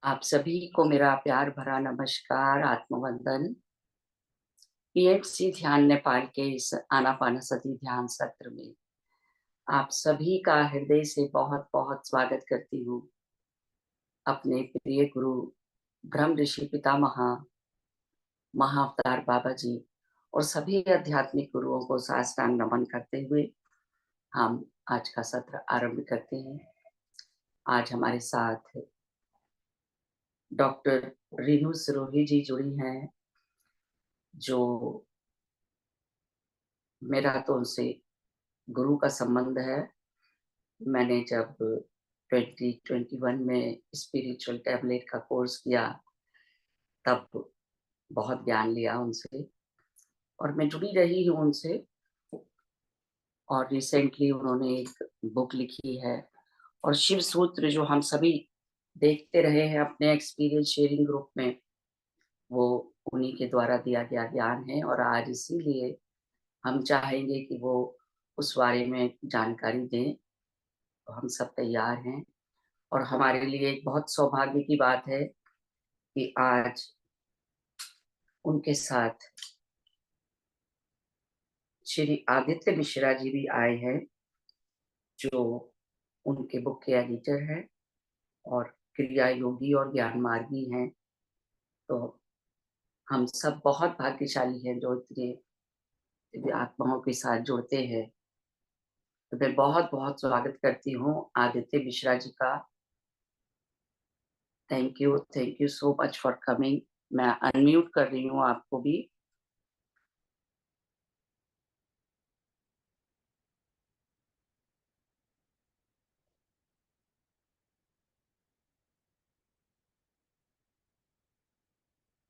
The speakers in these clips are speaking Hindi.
आप सभी को मेरा प्यार भरा नमस्कार, आत्मवंदन। पीएमसी ध्यान नेपाल के इस आनापानसती ध्यान सत्र में आप सभी का हृदय से बहुत बहुत स्वागत करती हूँ। अपने प्रिय गुरु ब्रह्म ऋषि पितामह महाअवतार बाबा जी और सभी आध्यात्मिक गुरुओं को साष्टांग नमन करते हुए हम आज का सत्र आरंभ करते हैं। आज हमारे साथ डॉक्टर रीनू सिरोही जी जुड़ी हैं, जो मेरा तो उनसे गुरु का संबंध है। मैंने जब 2021 में स्पिरिचुअल टैबलेट का कोर्स किया तब बहुत ज्ञान लिया उनसे और मैं जुड़ी रही हूँ उनसे। और रिसेंटली उन्होंने एक बुक लिखी है और शिव सूत्र, जो हम सभी देखते रहे हैं अपने एक्सपीरियंस शेयरिंग ग्रुप में, वो उन्हीं के द्वारा दिया गया ज्ञान है। और आज इसीलिए हम चाहेंगे कि वो उस बारे में जानकारी दें, तो हम सब तैयार हैं। और हमारे लिए एक बहुत सौभाग्य की बात है कि आज उनके साथ श्री आदित्य मिश्रा जी भी आए हैं, जो उनके बुक के एडिटर हैं और क्रिया योगी और ज्ञान मार्गी हैं। तो हम सब बहुत भाग्यशाली हैं जो इतने दिव्य आत्माओं के साथ जुड़ते हैं। तो मैं बहुत बहुत स्वागत करती हूँ आदित्य मिश्रा जी का। Thank you so much for coming. मैं अनम्यूट कर रही हूँ आपको भी।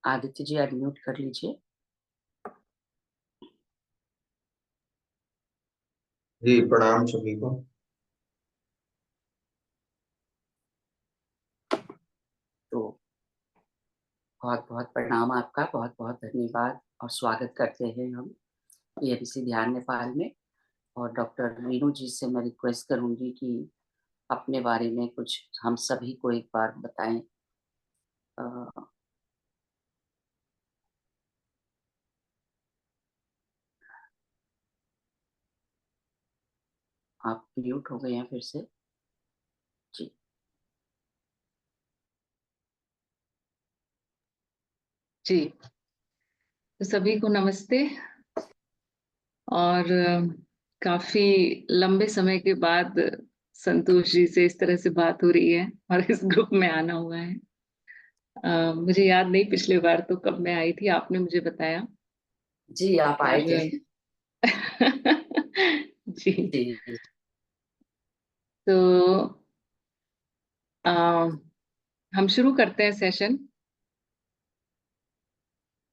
आदित्य जी अनम्यूट कर लीजिए। जी प्रणाम सभी को। तो बहुत बहुत प्रणाम आपका, बहुत बहुत धन्यवाद और स्वागत करते हैं हम पीएमसी ध्यान नेपाल में। और डॉक्टर रीनू जी से मैं रिक्वेस्ट करूंगी कि अपने बारे में कुछ हम सभी को एक बार बताएं। अ, आप म्यूट हो गए हैं फिर से जी। जी, तो सभी को नमस्ते। और काफी लंबे समय के बाद संतोष जी से इस तरह से बात हो रही है और इस ग्रुप में आना हुआ है। मुझे याद नहीं पिछले बार तो कब मैं आई थी, आपने मुझे बताया। जी आप आए थे। और जी, जी तो आ, हम शुरू करते हैं सेशन।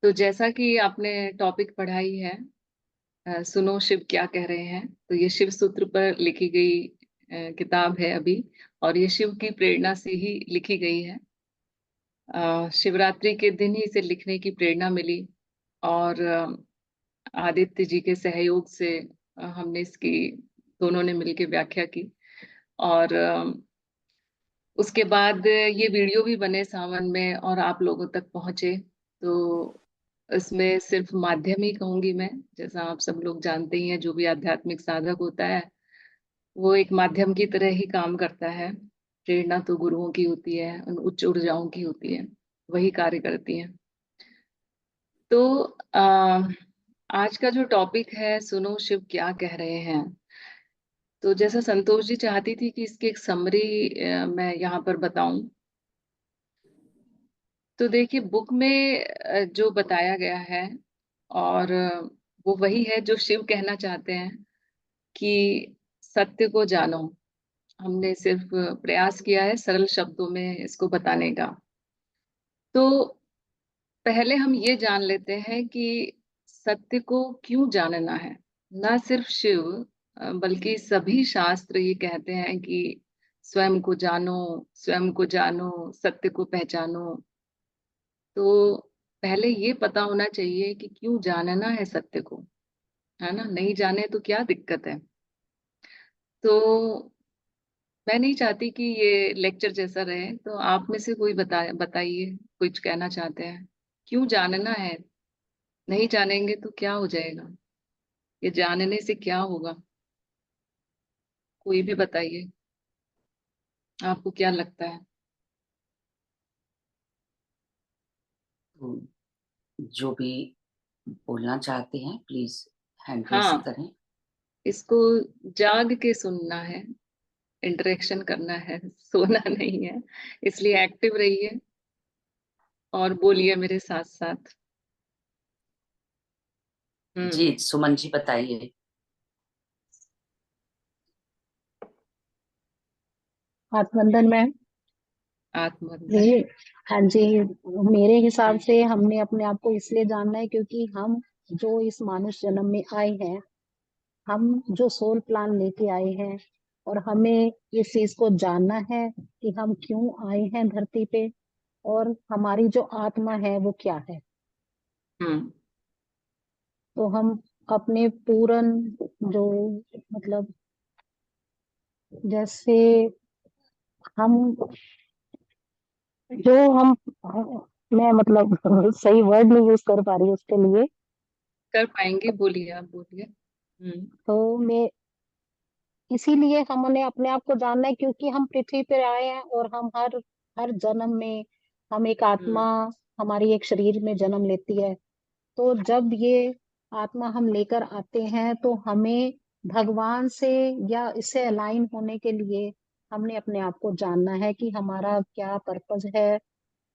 तो जैसा कि आपने टॉपिक पढ़ाई है, सुनो शिव क्या कह रहे हैं, तो ये शिव सूत्र पर लिखी गई किताब है अभी। और ये शिव की प्रेरणा से ही लिखी गई है। शिवरात्रि के दिन ही इसे लिखने की प्रेरणा मिली और आदित्य जी के सहयोग से हमने इसकी दोनों ने मिलकर व्याख्या की। और उसके बाद ये वीडियो भी बने सावन में और आप लोगों तक पहुंचे। तो इसमें सिर्फ माध्यम ही कहूंगी मैं। जैसा आप सब लोग जानते ही हैं, जो भी आध्यात्मिक साधक होता है वो एक माध्यम की तरह ही काम करता है। प्रेरणा तो गुरुओं की होती है, उन उच्च ऊर्जाओं की होती है, वही कार्य करती हैं। तो आज का जो टॉपिक है, सुनो शिव क्या कह रहे हैं, तो जैसा संतोष जी चाहती थी कि इसकी एक समरी मैं यहाँ पर बताऊं। तो देखिए, बुक में जो बताया गया है, और वो वही है जो शिव कहना चाहते हैं कि सत्य को जानो। हमने सिर्फ प्रयास किया है सरल शब्दों में इसको बताने का। तो पहले हम ये जान लेते हैं कि सत्य को क्यों जानना है। ना सिर्फ शिव, बल्कि सभी शास्त्र ये कहते हैं कि स्वयं को जानो, स्वयं को जानो, सत्य को पहचानो। तो पहले ये पता होना चाहिए कि क्यों जानना है सत्य को, है ना। नहीं जाने तो क्या दिक्कत है। तो मैं नहीं चाहती कि ये लेक्चर जैसा रहे, तो आप में से कोई बताइए, कुछ कहना चाहते हैं? क्यों जानना है? नहीं जानेंगे तो क्या हो जाएगा? ये जानने से क्या होगा? कोई भी बताइए, आपको क्या लगता है? तो जो भी बोलना चाहते हैं प्लीज हैंड रेस हाँ, करें। इसको जाग के सुनना है, इंटरेक्शन करना है, सोना नहीं है। इसलिए एक्टिव रहिए और बोलिए मेरे साथ साथ। जी हम्म। सुमन जी बताइए। आत्मबंधन में आत्मबंधन। मेरे, हाँ जी, मेरे हिसाब से हमने अपने आप को इसलिए जानना है क्योंकि हम जो इस मानुष जन्म में आए हैं, हम जो सोल प्लान लेके आए हैं, और हमें इस चीज को जानना है कि हम क्यों आए हैं धरती पे, और हमारी जो आत्मा है वो क्या है। हम्म। तो हम अपने पूरन जो, मतलब जैसे हम जो हम मैं मतलब सही वर्ड नहीं यूज कर पा रही उसके लिए। कर पाएंगे, बोलिए, आप बोलिए। हम्म। तो मैं इसीलिए हमने अपने आप को जानना है क्योंकि हम पृथ्वी पर आए हैं, और हम हर हर जन्म में हम एक आत्मा, हम्म। हमारी एक शरीर में जन्म लेती है। तो जब ये आत्मा हम लेकर आते हैं तो हमें भगवान से या इससे अलाइन होने के लिए हमने अपने आप को जानना है कि हमारा क्या पर्पस है,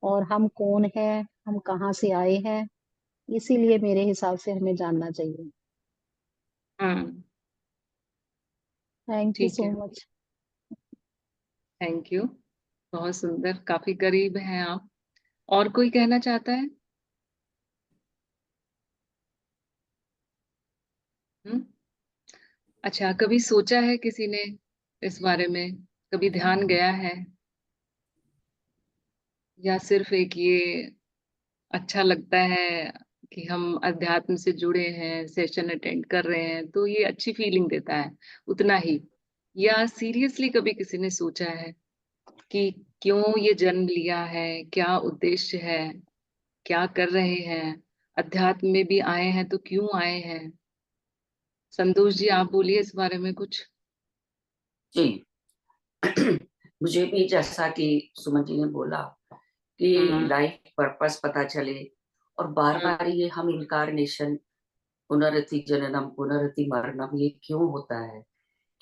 और हम कौन है, हम कहाँ से आए हैं। इसीलिए मेरे हिसाब से हमें जानना चाहिए। हम्म। थैंक यू ठीक सो है, मच। Thank you. बहुत सुंदर, काफी करीब हैं आप। और कोई कहना चाहता है? हम्म। अच्छा, कभी सोचा है किसी ने इस बारे में? कभी ध्यान गया है, या सिर्फ एक ये अच्छा लगता है कि हम अध्यात्म से जुड़े हैं, सेशन अटेंड कर रहे हैं तो ये अच्छी फीलिंग देता है, उतना ही? या सीरियसली कभी किसी ने सोचा है कि क्यों ये जन्म लिया है, क्या उद्देश्य है, क्या कर रहे हैं, अध्यात्म में भी आए हैं तो क्यों आए हैं? संतोष जी, आप बोलिए इस बारे में कुछ। जी मुझे भी जैसा कि सुमन जी ने बोला कि हम्म। लाइफ पर्पस पता चले, और बार हम्म। बार ये हम इनकारनेशन, पुनरति जननम पुनरति मरणम, ये क्यों होता है,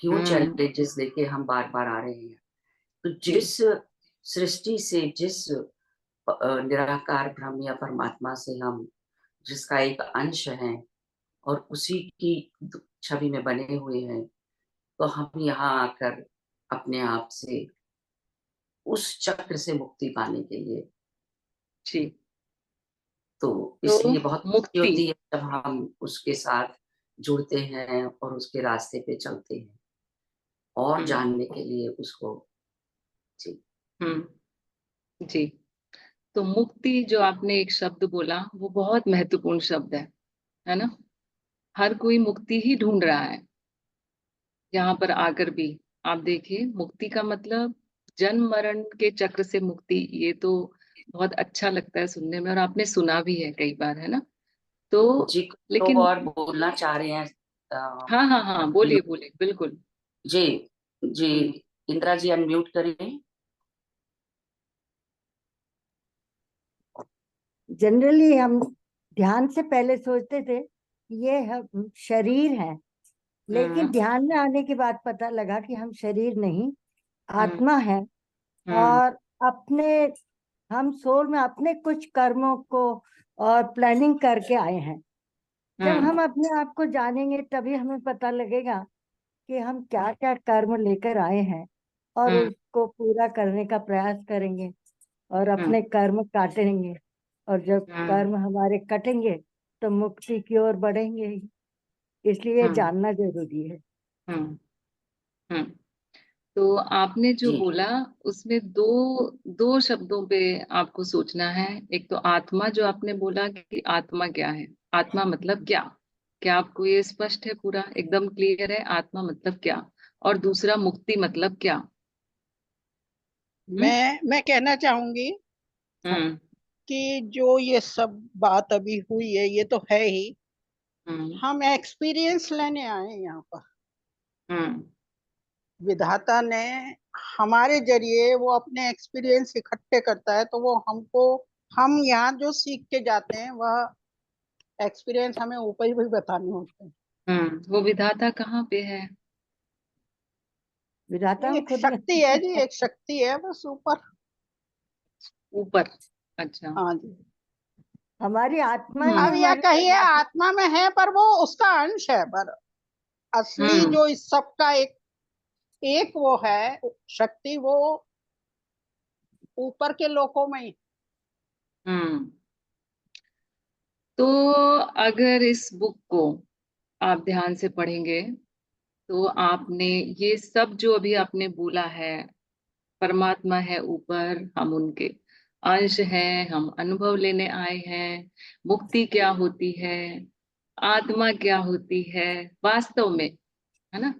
क्यों हम्म। चैलेंजेस लेके हम बार बार आ रहे हैं। तो जी। जिस सृष्टि से, जिस निराकार ब्रह्म या परमात्मा से हम, जिसका एक अंश है और उसी की छवि में बने हुए हैं, तो हम यहाँ आकर अपने आप से उस चक्र से मुक्ति पाने के लिए, जी। तो तो इसलिए बहुत खुशी मुक्ति। होती है जब हम उसके साथ जुड़ते हैं और उसके रास्ते पे चलते हैं और हम्म। जानने के लिए उसको। जी हम्म। जी। तो मुक्ति जो आपने एक शब्द बोला, वो बहुत महत्वपूर्ण शब्द है ना? हर कोई मुक्ति ही ढूंढ रहा है यहाँ पर आकर भी। आप देखिए, मुक्ति का मतलब जन्म मरण के चक्र से मुक्ति, ये तो बहुत अच्छा लगता है सुनने में, और आपने सुना भी है कई बार, है ना? तो जी कुछ लोग लेकिन और बोलना चाह रहे हैं। हाँ हाँ हाँ, बोलिए बोलिए, बिल्कुल। जी जी हम्म। इंदिरा जी अनम्यूट करें। जनरली हम ध्यान से पहले सोचते थे कि ये हम शरीर है, लेकिन हम्म। ध्यान में आने के बाद पता लगा कि हम शरीर नहीं, हम्म। आत्मा है। हम्म। और अपने हम सोल में अपने कुछ कर्मों को और प्लानिंग करके आए हैं। जब हम्म। हम अपने आप को जानेंगे तभी हमें पता लगेगा कि हम क्या क्या कर्म लेकर आए हैं, और हम्म। उसको पूरा करने का प्रयास करेंगे और हम्म। अपने कर्म काटेंगे। और जब हम्म। कर्म हमारे कटेंगे तो मुक्ति की ओर बढ़ेंगे ही। इसलिए हम्म। जानना जरूरी है। हम्म। हम्म। तो आपने जो जी बोला, उसमें दो दो शब्दों पे आपको सोचना है। एक तो आत्मा, जो आपने बोला कि आत्मा क्या है, आत्मा मतलब क्या? क्या आपको ये स्पष्ट है, पूरा एकदम क्लियर है आत्मा मतलब क्या? और दूसरा, मुक्ति मतलब क्या? मैं कहना चाहूंगी हम्म कि जो ये सब बात अभी हुई है ये तो है ही, हम्म हम एक्सपीरियंस लेने आए हैं यहाँ पर। हम्म विधाता ने हमारे जरिए वो अपने एक्सपीरियंस इकट्ठे करता है, तो वो हमको, हम यहाँ जो सीख के जाते हैं वह एक्सपीरियंस हमें ऊपर ही भी बताने होते हैं। वो विधाता कहाँ पे है? विधाता हम एक खुद में। शक्ति है जी, एक शक्ति है बस ऊपर। ऊपर। अच्छा। हाँ जी। हमारी आत्मा ही अब यह हमारे कहिए विधाता। आत्मा में है, पर वो उसका अंश है, पर असली हम्म जो इस सब का एक एक वो है शक्ति, वो ऊपर के लोकों में ही। हम्म तो अगर इस बुक को आप ध्यान से पढ़ेंगे तो आपने ये सब जो अभी आपने बोला है, परमात्मा है ऊपर, हम उनके अंश हैं, हम अनुभव लेने आए हैं, मुक्ति क्या होती है, आत्मा क्या होती है वास्तव में, है ना,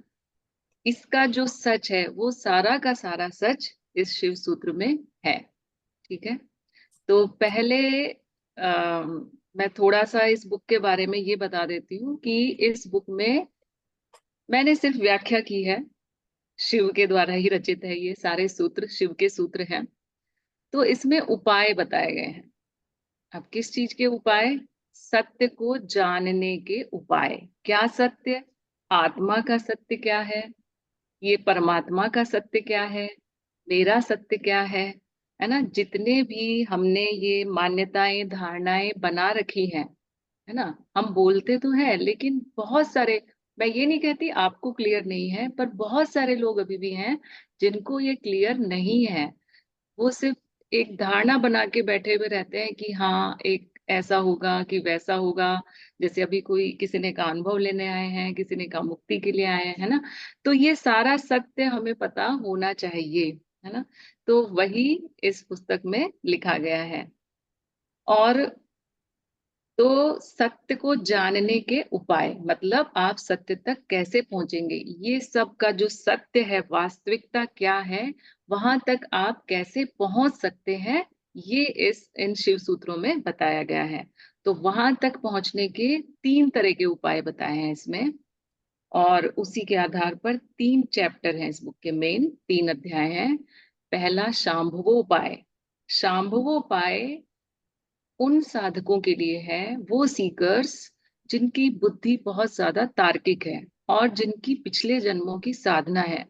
इसका जो सच है वो सारा का सारा सच इस शिव सूत्र में है। ठीक है। तो पहले मैं थोड़ा सा इस बुक के बारे में ये बता देती हूँ कि इस बुक में मैंने सिर्फ व्याख्या की है। शिव के द्वारा ही रचित है, ये सारे सूत्र शिव के सूत्र हैं। तो इसमें उपाय बताए गए हैं। अब किस चीज के उपाय? सत्य को जानने के उपाय। क्या सत्य? आत्मा का सत्य क्या ये परमात्मा का सत्य क्या है, मेरा सत्य क्या है ना। जितने भी हमने ये मान्यताएं धारणाएं बना रखी हैं, है ना, हम बोलते तो हैं लेकिन बहुत सारे, मैं ये नहीं कहती आपको क्लियर नहीं है, पर बहुत सारे लोग अभी भी हैं जिनको ये क्लियर नहीं है। वो सिर्फ एक धारणा बना के बैठे हुए रहते हैं कि हाँ एक ऐसा होगा कि वैसा होगा। जैसे अभी कोई किसी ने का अनुभव लेने आए हैं, किसी ने का मुक्ति के लिए आए हैं, है ना। तो ये सारा सत्य हमें पता होना चाहिए, है ना। तो वही इस पुस्तक में लिखा गया है। और तो सत्य को जानने के उपाय मतलब आप सत्य तक कैसे पहुंचेंगे, ये सब का जो सत्य है, वास्तविकता क्या है, वहां तक आप कैसे पहुंच सकते हैं, ये इस इन शिव सूत्रों में बताया गया है। तो वहां तक पहुंचने के 3 तरह के उपाय बताए हैं इसमें। और उसी के आधार पर 3 चैप्टर हैं इस बुक के, मेन 3 अध्याय हैं। पहला शांभवोपाय। शांभवोपाय उन साधकों के लिए है, वो सीकर्स जिनकी बुद्धि बहुत ज्यादा तार्किक है और जिनकी पिछले जन्मों की साधना है।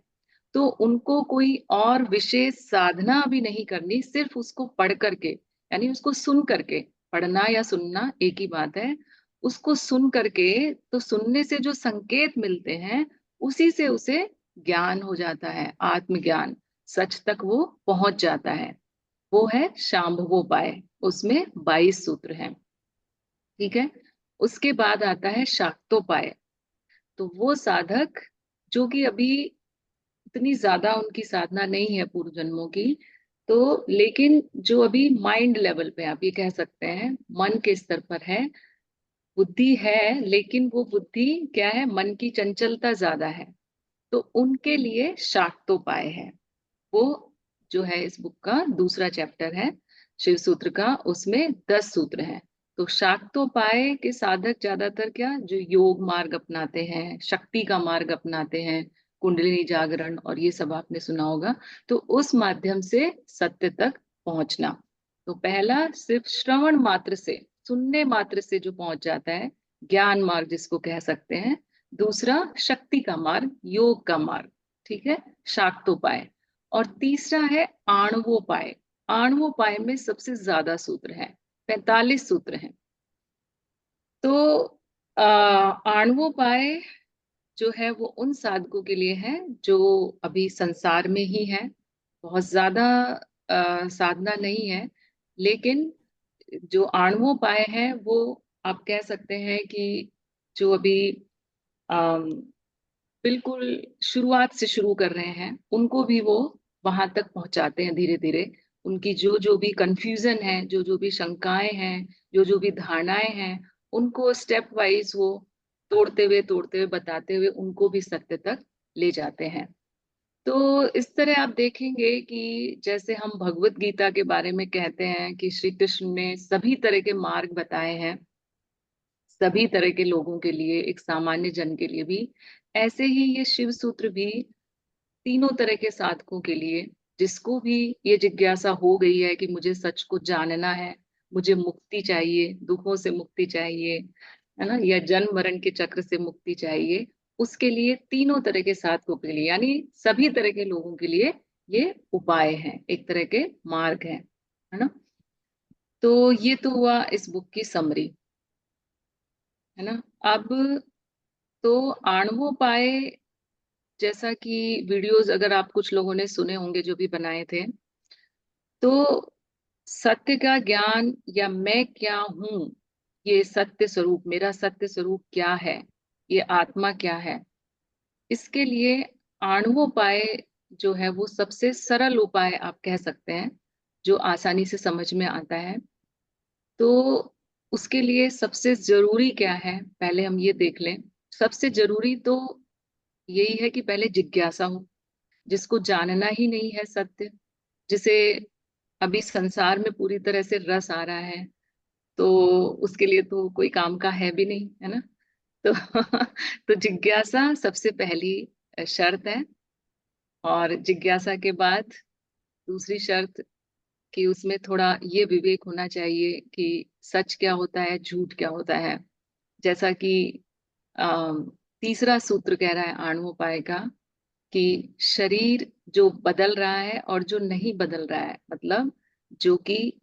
तो उनको कोई और विशेष साधना भी नहीं करनी, सिर्फ उसको पढ़ करके, यानी उसको सुन करके, पढ़ना या सुनना एक ही बात है, उसको सुन करके, तो सुनने से जो संकेत मिलते हैं उसी से उसे ज्ञान हो जाता है, आत्मज्ञान, सच तक वो पहुंच जाता है। वो है शांभवोपाय। उसमें 22 सूत्र हैं। ठीक है। उसके बाद आता है शाक्तोपाय। तो वो साधक जो कि अभी इतनी ज्यादा उनकी साधना नहीं है पूर्व जन्मों की, तो लेकिन जो अभी माइंड लेवल पे आप ये कह सकते हैं, मन के स्तर पर है, बुद्धि है, लेकिन वो बुद्धि क्या है, मन की चंचलता ज्यादा है। तो उनके लिए शाक्तोपाय है। वो जो है इस बुक का दूसरा चैप्टर है शिव सूत्र का, उसमें 10 सूत्र हैं। तो शाक्तोपाय के साधक ज्यादातर क्या, जो योग मार्ग अपनाते हैं, शक्ति का मार्ग अपनाते हैं, कुंडलिनी जागरण और ये सब आपने सुना होगा, तो उस माध्यम से सत्य तक पहुंचना। तो पहला सिर्फ श्रवण मात्र से, सुनने मात्र से जो पहुंच जाता है, ज्ञान मार्ग जिसको कह सकते हैं। दूसरा शक्ति का मार्ग, योग का मार्ग। ठीक है, शाक्तोपाय। और तीसरा है आणवोपाय। आणवोपाय में सबसे ज्यादा सूत्र हैं, 45 सूत्र हैं। तो आणवोपाय जो है वो उन साधकों के लिए है जो अभी संसार में ही है, बहुत ज्यादा साधना नहीं है, लेकिन जो आणवोपाय है वो आप कह सकते हैं कि जो अभी बिल्कुल शुरुआत से शुरू कर रहे हैं, उनको भी वो वहां तक पहुंचाते हैं धीरे धीरे। उनकी जो जो भी कंफ्यूजन है, जो जो भी शंकाएं हैं, जो जो भी धारणाएं हैं, उनको स्टेप वाइज वो तोड़ते हुए बताते हुए उनको भी सत्य तक ले जाते हैं। तो इस तरह आप देखेंगे कि जैसे हम भगवत गीता के बारे में कहते हैं कि श्री कृष्ण ने सभी तरह के मार्ग बताए हैं, सभी तरह के लोगों के लिए, एक सामान्य जन के लिए भी, ऐसे ही ये शिव सूत्र भी तीनों तरह के साधकों के लिए, जिसको भी ये जिज्ञासा हो गई है कि मुझे सच को जानना है, मुझे मुक्ति चाहिए, दुखों से मुक्ति चाहिए, है ना, या जन्म मरण के चक्र से मुक्ति चाहिए, उसके लिए तीनों तरह के साधकों के लिए, यानी सभी तरह के लोगों के लिए ये उपाय हैं, एक तरह के मार्ग हैं, है ना। तो ये तो हुआ इस बुक की समरी, है ना। अब तो आणवोपाय, जैसा कि वीडियोस अगर आप कुछ लोगों ने सुने होंगे जो भी बनाए थे, तो सत्य का ज्ञान या मैं क्या हूं, ये सत्य स्वरूप, मेरा सत्य स्वरूप क्या है, ये आत्मा क्या है, इसके लिए आणवोपाय जो है वो सबसे सरल उपाय आप कह सकते हैं, जो आसानी से समझ में आता है। तो उसके लिए सबसे जरूरी क्या है, पहले हम ये देख लें। सबसे जरूरी तो यही है कि पहले जिज्ञासा हो, जिसको जानना ही नहीं है सत्य, जिसे अभी संसार में पूरी तरह से रस आ रहा है, तो उसके लिए तो कोई काम का है भी नहीं, है ना। तो तो जिज्ञासा सबसे पहली शर्त है। और जिज्ञासा के बाद दूसरी शर्त कि उसमें थोड़ा ये विवेक होना चाहिए कि सच क्या होता है, झूठ क्या होता है। जैसा कि तीसरा सूत्र कह रहा है आणवोपाय का, कि शरीर जो बदल रहा है और जो नहीं बदल रहा है, मतलब जो कि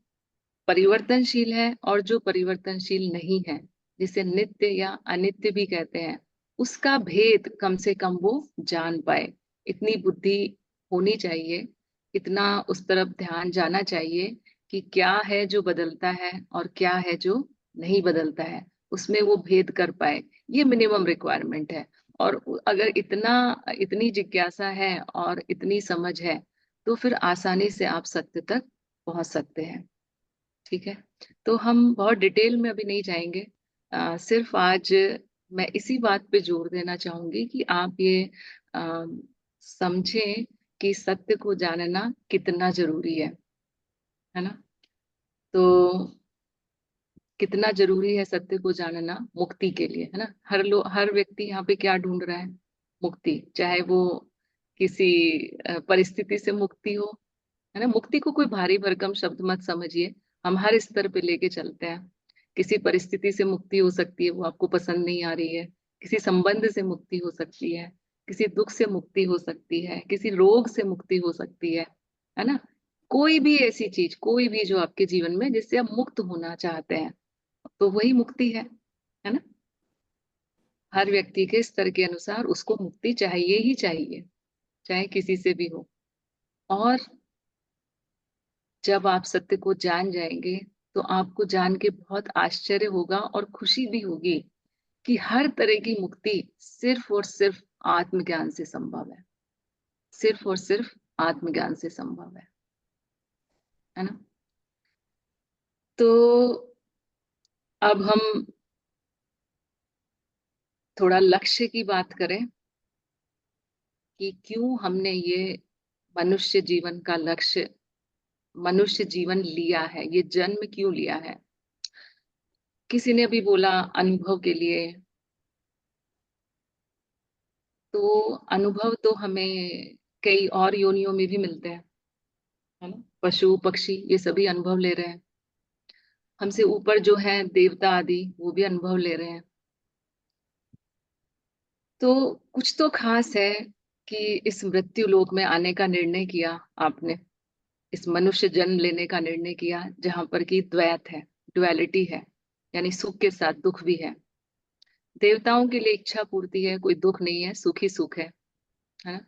परिवर्तनशील है और जो परिवर्तनशील नहीं है, जिसे नित्य या अनित्य भी कहते हैं, उसका भेद कम से कम वो जान पाए। इतनी बुद्धि होनी चाहिए, इतना उस तरफ ध्यान जाना चाहिए कि क्या है जो बदलता है और क्या है जो नहीं बदलता है, उसमें वो भेद कर पाए। ये मिनिमम रिक्वायरमेंट है। और अगर इतनी जिज्ञासा है और इतनी समझ है, तो फिर आसानी से आप सत्य तक पहुंच सकते हैं। ठीक है, तो हम बहुत डिटेल में अभी नहीं जाएंगे। सिर्फ आज मैं इसी बात पे जोर देना चाहूंगी कि आप ये समझें कि सत्य को जानना कितना जरूरी है ना। तो कितना जरूरी है सत्य को जानना मुक्ति के लिए, है ना। हर व्यक्ति यहाँ पे क्या ढूंढ रहा है, मुक्ति। चाहे वो किसी परिस्थिति से मुक्ति हो, है ना। मुक्ति को कोई भारी भरकम शब्द मत समझिए, हम हर स्तर पे लेके चलते हैं। किसी परिस्थिति से मुक्ति हो सकती है, वो आपको पसंद नहीं आ रही है। किसी संबंध से मुक्ति हो सकती है, किसी दुख से मुक्ति हो सकती है, किसी रोग से मुक्ति हो सकती है ना। कोई भी ऐसी चीज, कोई भी जो आपके जीवन में जिससे आप मुक्त होना चाहते हैं, तो वही मुक्ति है ना। हर व्यक्ति के स्तर के अनुसार उसको मुक्ति चाहिए ही चाहिए, चाहे किसी से भी हो। और जब आप सत्य को जान जाएंगे, तो आपको जान के बहुत आश्चर्य होगा और खुशी भी होगी कि हर तरह की मुक्ति सिर्फ और सिर्फ आत्मज्ञान से संभव है, सिर्फ और सिर्फ आत्मज्ञान से संभव है ना। तो अब हम थोड़ा लक्ष्य की बात करें कि क्यों हमने ये मनुष्य जीवन का लक्ष्य, मनुष्य जीवन लिया है, ये जन्म क्यों लिया है। किसी ने भी बोला अनुभव के लिए, तो अनुभव तो हमें कई और योनियों में भी मिलते हैं, है ना। पशु पक्षी ये सभी अनुभव ले रहे हैं, हमसे ऊपर जो है देवता आदि वो भी अनुभव ले रहे हैं। तो कुछ तो खास है कि इस मृत्यु लोक में आने का निर्णय किया आपने, इस मनुष्य जन्म लेने का निर्णय किया, जहां पर कि द्वैत है, ड्युअलिटी है, यानी सुख के साथ दुख भी है। देवताओं के लिए इच्छा पूर्ति है, कोई दुख नहीं है, सुख ही सुख है ना।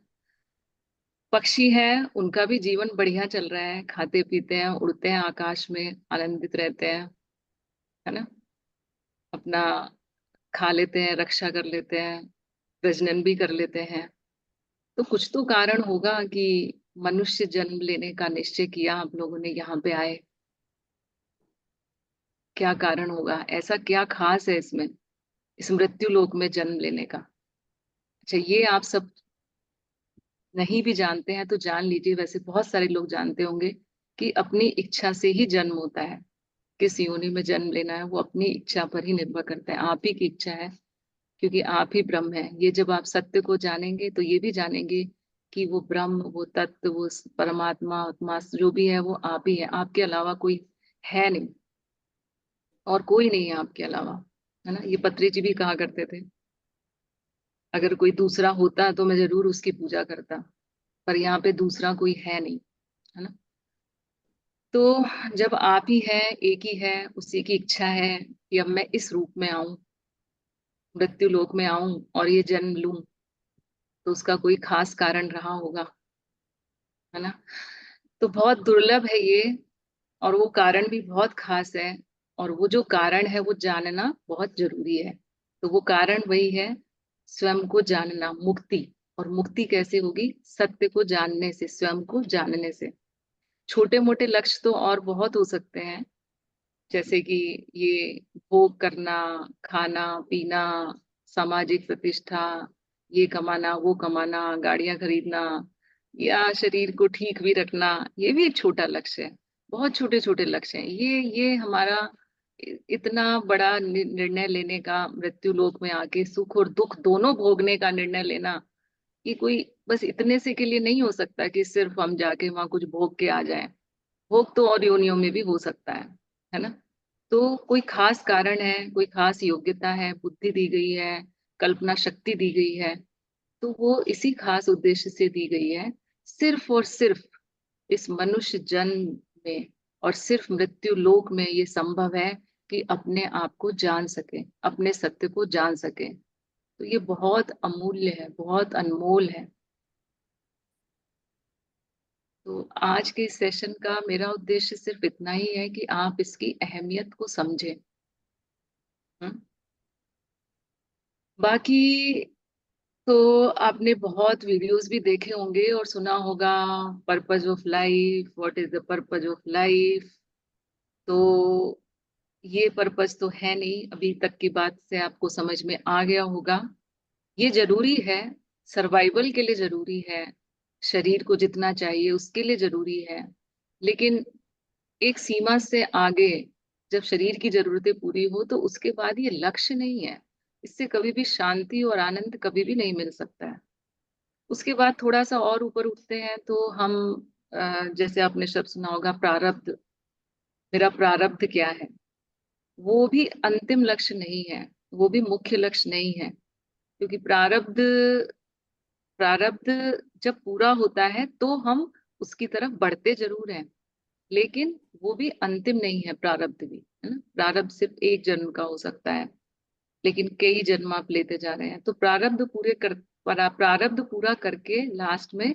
पक्षी है, उनका भी जीवन बढ़िया चल रहा है, खाते पीते हैं, उड़ते हैं आकाश में, आनंदित रहते हैं, है ना। अपना खा लेते हैं, रक्षा कर लेते हैं, प्रजनन भी कर लेते हैं। तो कुछ तो कारण होगा कि मनुष्य जन्म लेने का निश्चय किया आप लोगों ने, यहाँ पे आए। क्या कारण होगा, ऐसा क्या खास है इसमें, इस मृत्यु लोक में जन्म लेने का। अच्छा, ये आप सब नहीं भी जानते हैं तो जान लीजिए, वैसे बहुत सारे लोग जानते होंगे कि अपनी इच्छा से ही जन्म होता है। किस योनि में जन्म लेना है वो अपनी इच्छा पर ही निर्भर करता है, आप ही की इच्छा है, क्योंकि आप ही ब्रह्म है। ये जब आप सत्य को जानेंगे तो ये भी जानेंगे कि वो ब्रह्म, वो तत्व, वो परमात्मा, आत्मा जो भी है वो आप ही है, आपके अलावा कोई है नहीं, और कोई नहीं है आपके अलावा, है ना। ये पत्री जी भी कहा करते थे, अगर कोई दूसरा होता तो मैं जरूर उसकी पूजा करता, पर यहाँ पे दूसरा कोई है नहीं, है ना। तो जब आप ही है, एक ही है, उसी की इच्छा है कि अब मैं इस रूप में आऊं, मृत्यु लोक में आऊं और ये जन्म लूं, तो उसका कोई खास कारण रहा होगा, है ना। तो बहुत दुर्लभ है ये, और वो कारण भी बहुत खास है, और वो जो कारण है वो जानना बहुत जरूरी है। तो वो कारण वही है, स्वयं को जानना, मुक्ति। और मुक्ति कैसे होगी? सत्य को जानने से, स्वयं को जानने से। छोटे मोटे लक्ष्य तो और बहुत हो सकते हैं, जैसे कि ये भोग करना, खाना पीना, सामाजिक प्रतिष्ठा, ये कमाना वो कमाना, गाड़ियां खरीदना, या शरीर को ठीक भी रखना, ये भी एक छोटा लक्ष्य है। बहुत छोटे छोटे लक्ष्य हैं ये हमारा इतना बड़ा निर्णय लेने का, मृत्यु लोक में आके सुख और दुख दोनों भोगने का निर्णय लेना, ये कोई बस इतने से के लिए नहीं हो सकता कि सिर्फ हम जाके वहां कुछ भोग के आ जाएं। भोग तो और योनियों में भी हो सकता है ना। तो कोई खास कारण है, कोई खास योग्यता है, बुद्धि दी गई है, कल्पना शक्ति दी गई है, तो वो इसी खास उद्देश्य से दी गई है, सिर्फ और सिर्फ इस मनुष्य जन्म में और सिर्फ मृत्यु लोक में ये संभव है कि अपने आप को जान सके, अपने सत्य को जान सके। तो ये बहुत अमूल्य है, बहुत अनमोल है। तो आज के सेशन का मेरा उद्देश्य सिर्फ इतना ही है कि आप इसकी अहमियत को समझें। बाकी तो आपने बहुत वीडियोस भी देखे होंगे और सुना होगा, purpose of life, what is the purpose of life. तो ये पर्पज तो है नहीं, अभी तक की बात से आपको समझ में आ गया होगा। ये जरूरी है, सर्वाइवल के लिए जरूरी है, शरीर को जितना चाहिए उसके लिए जरूरी है, लेकिन एक सीमा से आगे जब शरीर की जरूरतें पूरी हो तो उसके बाद ये लक्ष्य नहीं है। इससे कभी भी शांति और आनंद कभी भी नहीं मिल सकता है। उसके बाद थोड़ा सा और ऊपर उठते हैं तो हम जैसे आपने शब्द सुना होगा प्रारब्ध, मेरा प्रारब्ध क्या है, वो भी अंतिम लक्ष्य नहीं है, वो भी मुख्य लक्ष्य नहीं है। क्योंकि प्रारब्ध प्रारब्ध जब पूरा होता है तो हम उसकी तरफ बढ़ते जरूर हैं, लेकिन वो भी अंतिम नहीं है, प्रारब्ध भी, है ना। प्रारब्ध सिर्फ एक जन्म का हो सकता है, लेकिन कई जन्म आप लेते जा रहे हैं। तो प्रारब्ध पूरा करके लास्ट में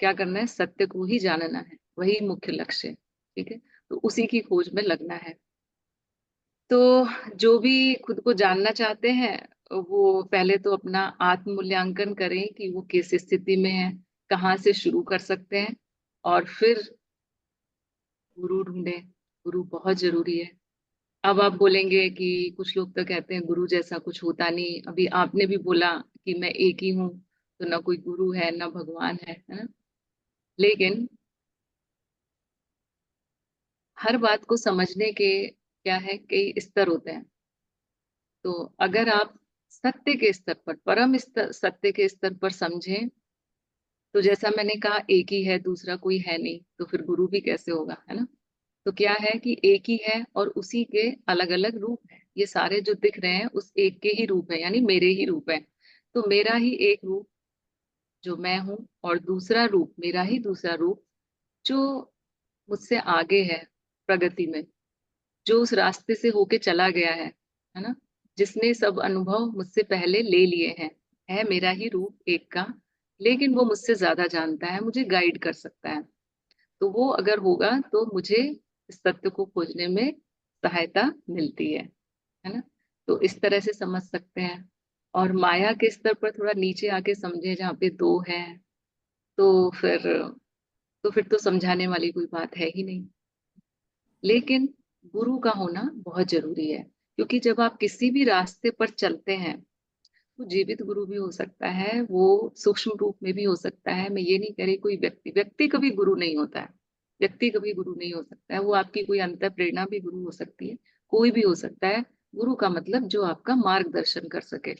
क्या करना है? सत्य को ही जानना है, वही मुख्य लक्ष्य है। ठीक है, तो उसी की खोज में लगना है। तो जो भी खुद को जानना चाहते हैं वो पहले तो अपना आत्म मूल्यांकन करें कि वो किस स्थिति में है, कहाँ से शुरू कर सकते हैं, और फिर गुरु ढूंढें। गुरु बहुत जरूरी है। अब आप बोलेंगे कि कुछ लोग तो कहते हैं गुरु जैसा कुछ होता नहीं, अभी आपने भी बोला कि मैं एक ही हूँ, तो ना कोई गुरु है ना भगवान है ना। लेकिन हर बात को समझने के क्या है, कई स्तर होते हैं। तो अगर आप सत्य के स्तर पर, परम स्तर, सत्य के स्तर पर समझें, तो जैसा मैंने कहा एक ही है, दूसरा कोई है नहीं, तो फिर गुरु भी कैसे होगा, है ना। तो क्या है कि एक ही है और उसी के अलग अलग रूप है। ये सारे जो दिख रहे हैं उस एक के ही रूप है, यानी मेरे ही रूप है। तो मेरा ही एक रूप जो मैं हूं, और दूसरा रूप, मेरा ही दूसरा रूप जो मुझसे आगे है प्रगति में, जो उस रास्ते से होके चला गया है ना, जिसने सब अनुभव मुझसे पहले ले लिए हैं, है मेरा ही रूप एक का, लेकिन वो मुझसे ज्यादा जानता है, मुझे गाइड कर सकता है। तो वो अगर होगा तो मुझे इस तत्व को खोजने में सहायता मिलती है ना। तो इस तरह से समझ सकते हैं। और माया के स्तर पर थोड़ा नीचे आके समझे, जहाँ पे दो हैं, तो फिर तो समझाने वाली कोई बात है ही नहीं। लेकिन गुरु का होना बहुत जरूरी है, क्योंकि जब आप किसी भी रास्ते पर चलते हैं वो जीवित गुरु भी हो सकता है, वो सूक्ष्म रूप में भी हो सकता है। मैं ये नहीं कह रही कोई व्यक्ति कभी गुरु नहीं होता है, व्यक्ति कभी गुरु नहीं हो सकता है। वो आपकी कोई अंतर प्रेरणा भी गुरु हो सकती है, कोई भी हो सकता है। गुरु का मतलब जो आपका मार्गदर्शन कर सके,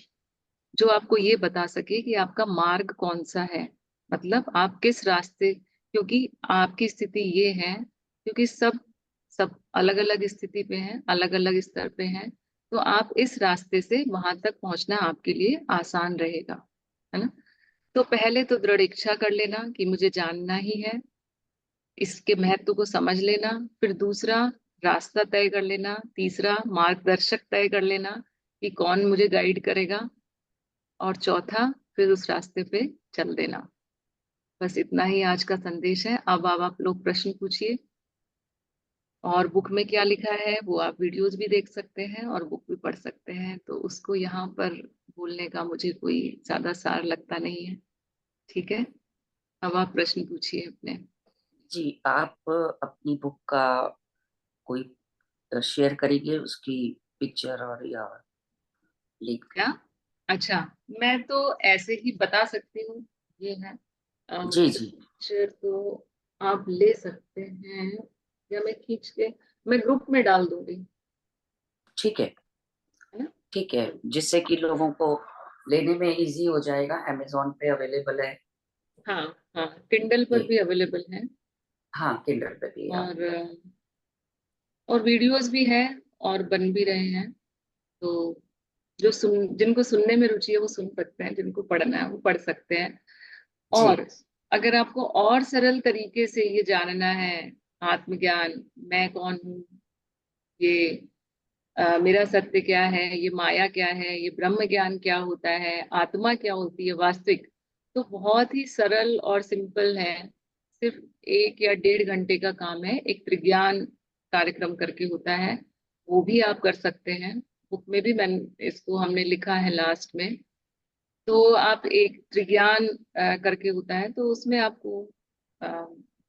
जो आपको ये बता सके कि आपका मार्ग कौन सा है, मतलब आप किस रास्ते, क्योंकि आपकी स्थिति ये है, क्योंकि सब अलग अलग स्थिति पे हैं, अलग अलग स्तर पे हैं, तो आप इस रास्ते से वहां तक पहुंचना आपके लिए आसान रहेगा, है ना। तो पहले तो दृढ़ इच्छा कर लेना कि मुझे जानना ही है, इसके महत्व को समझ लेना। फिर दूसरा, रास्ता तय कर लेना। तीसरा, मार्गदर्शक तय कर लेना कि कौन मुझे गाइड करेगा। और चौथा, फिर उस रास्ते पे चल देना। बस इतना ही आज का संदेश है। अब आप लोग प्रश्न पूछिए, और बुक में क्या लिखा है वो आप वीडियोस भी देख सकते हैं और बुक भी पढ़ सकते हैं, तो उसको यहाँ पर बोलने का मुझे कोई ज्यादा सार लगता नहीं है। ठीक है, अब आप प्रश्न पूछिए अपने। जी, आप अपनी बुक का कोई शेयर करेंगे, उसकी पिक्चर और या लिंक? क्या? अच्छा, मैं तो ऐसे ही बता सकती हूँ, ये है जी जी, पिक्चर, तो आप ले सकते हैं, या मैं खींच के मैं ग्रुप में डाल दूंगी, ठीक है, है ना। ठीक है, जिससे कि लोगों को लेने में इजी हो जाएगा। अमेजोन पे अवेलेबल है। हाँ हाँ, किंडल पर जी, भी अवेलेबल है, हाँ, किंडल पे भी आप। और वीडियोस भी हैं, और बन भी रहे हैं। तो जिनको सुनने में रुचि है वो सुन सकते हैं, जिनको पढ़ना है वो पढ़ सकते हैं। जी और अगर आपको और सरल तरीके से ये जानना है, आत्मज्ञान, मैं कौन हूँ, ये मेरा सत्य क्या है, ये माया क्या है, ये ब्रह्म ज्ञान क्या होता है, आत्मा क्या होती है वास्तविक, तो बहुत ही सरल और सिंपल है। सिर्फ 1 या 1.5 घंटे का काम है, एक त्रिज्ञान कार्यक्रम करके होता है, वो भी आप कर सकते हैं। बुक में भी इसको हमने लिखा है लास्ट में। तो आप एक त्रिज्ञान करके होता है, तो उसमें आपको अ,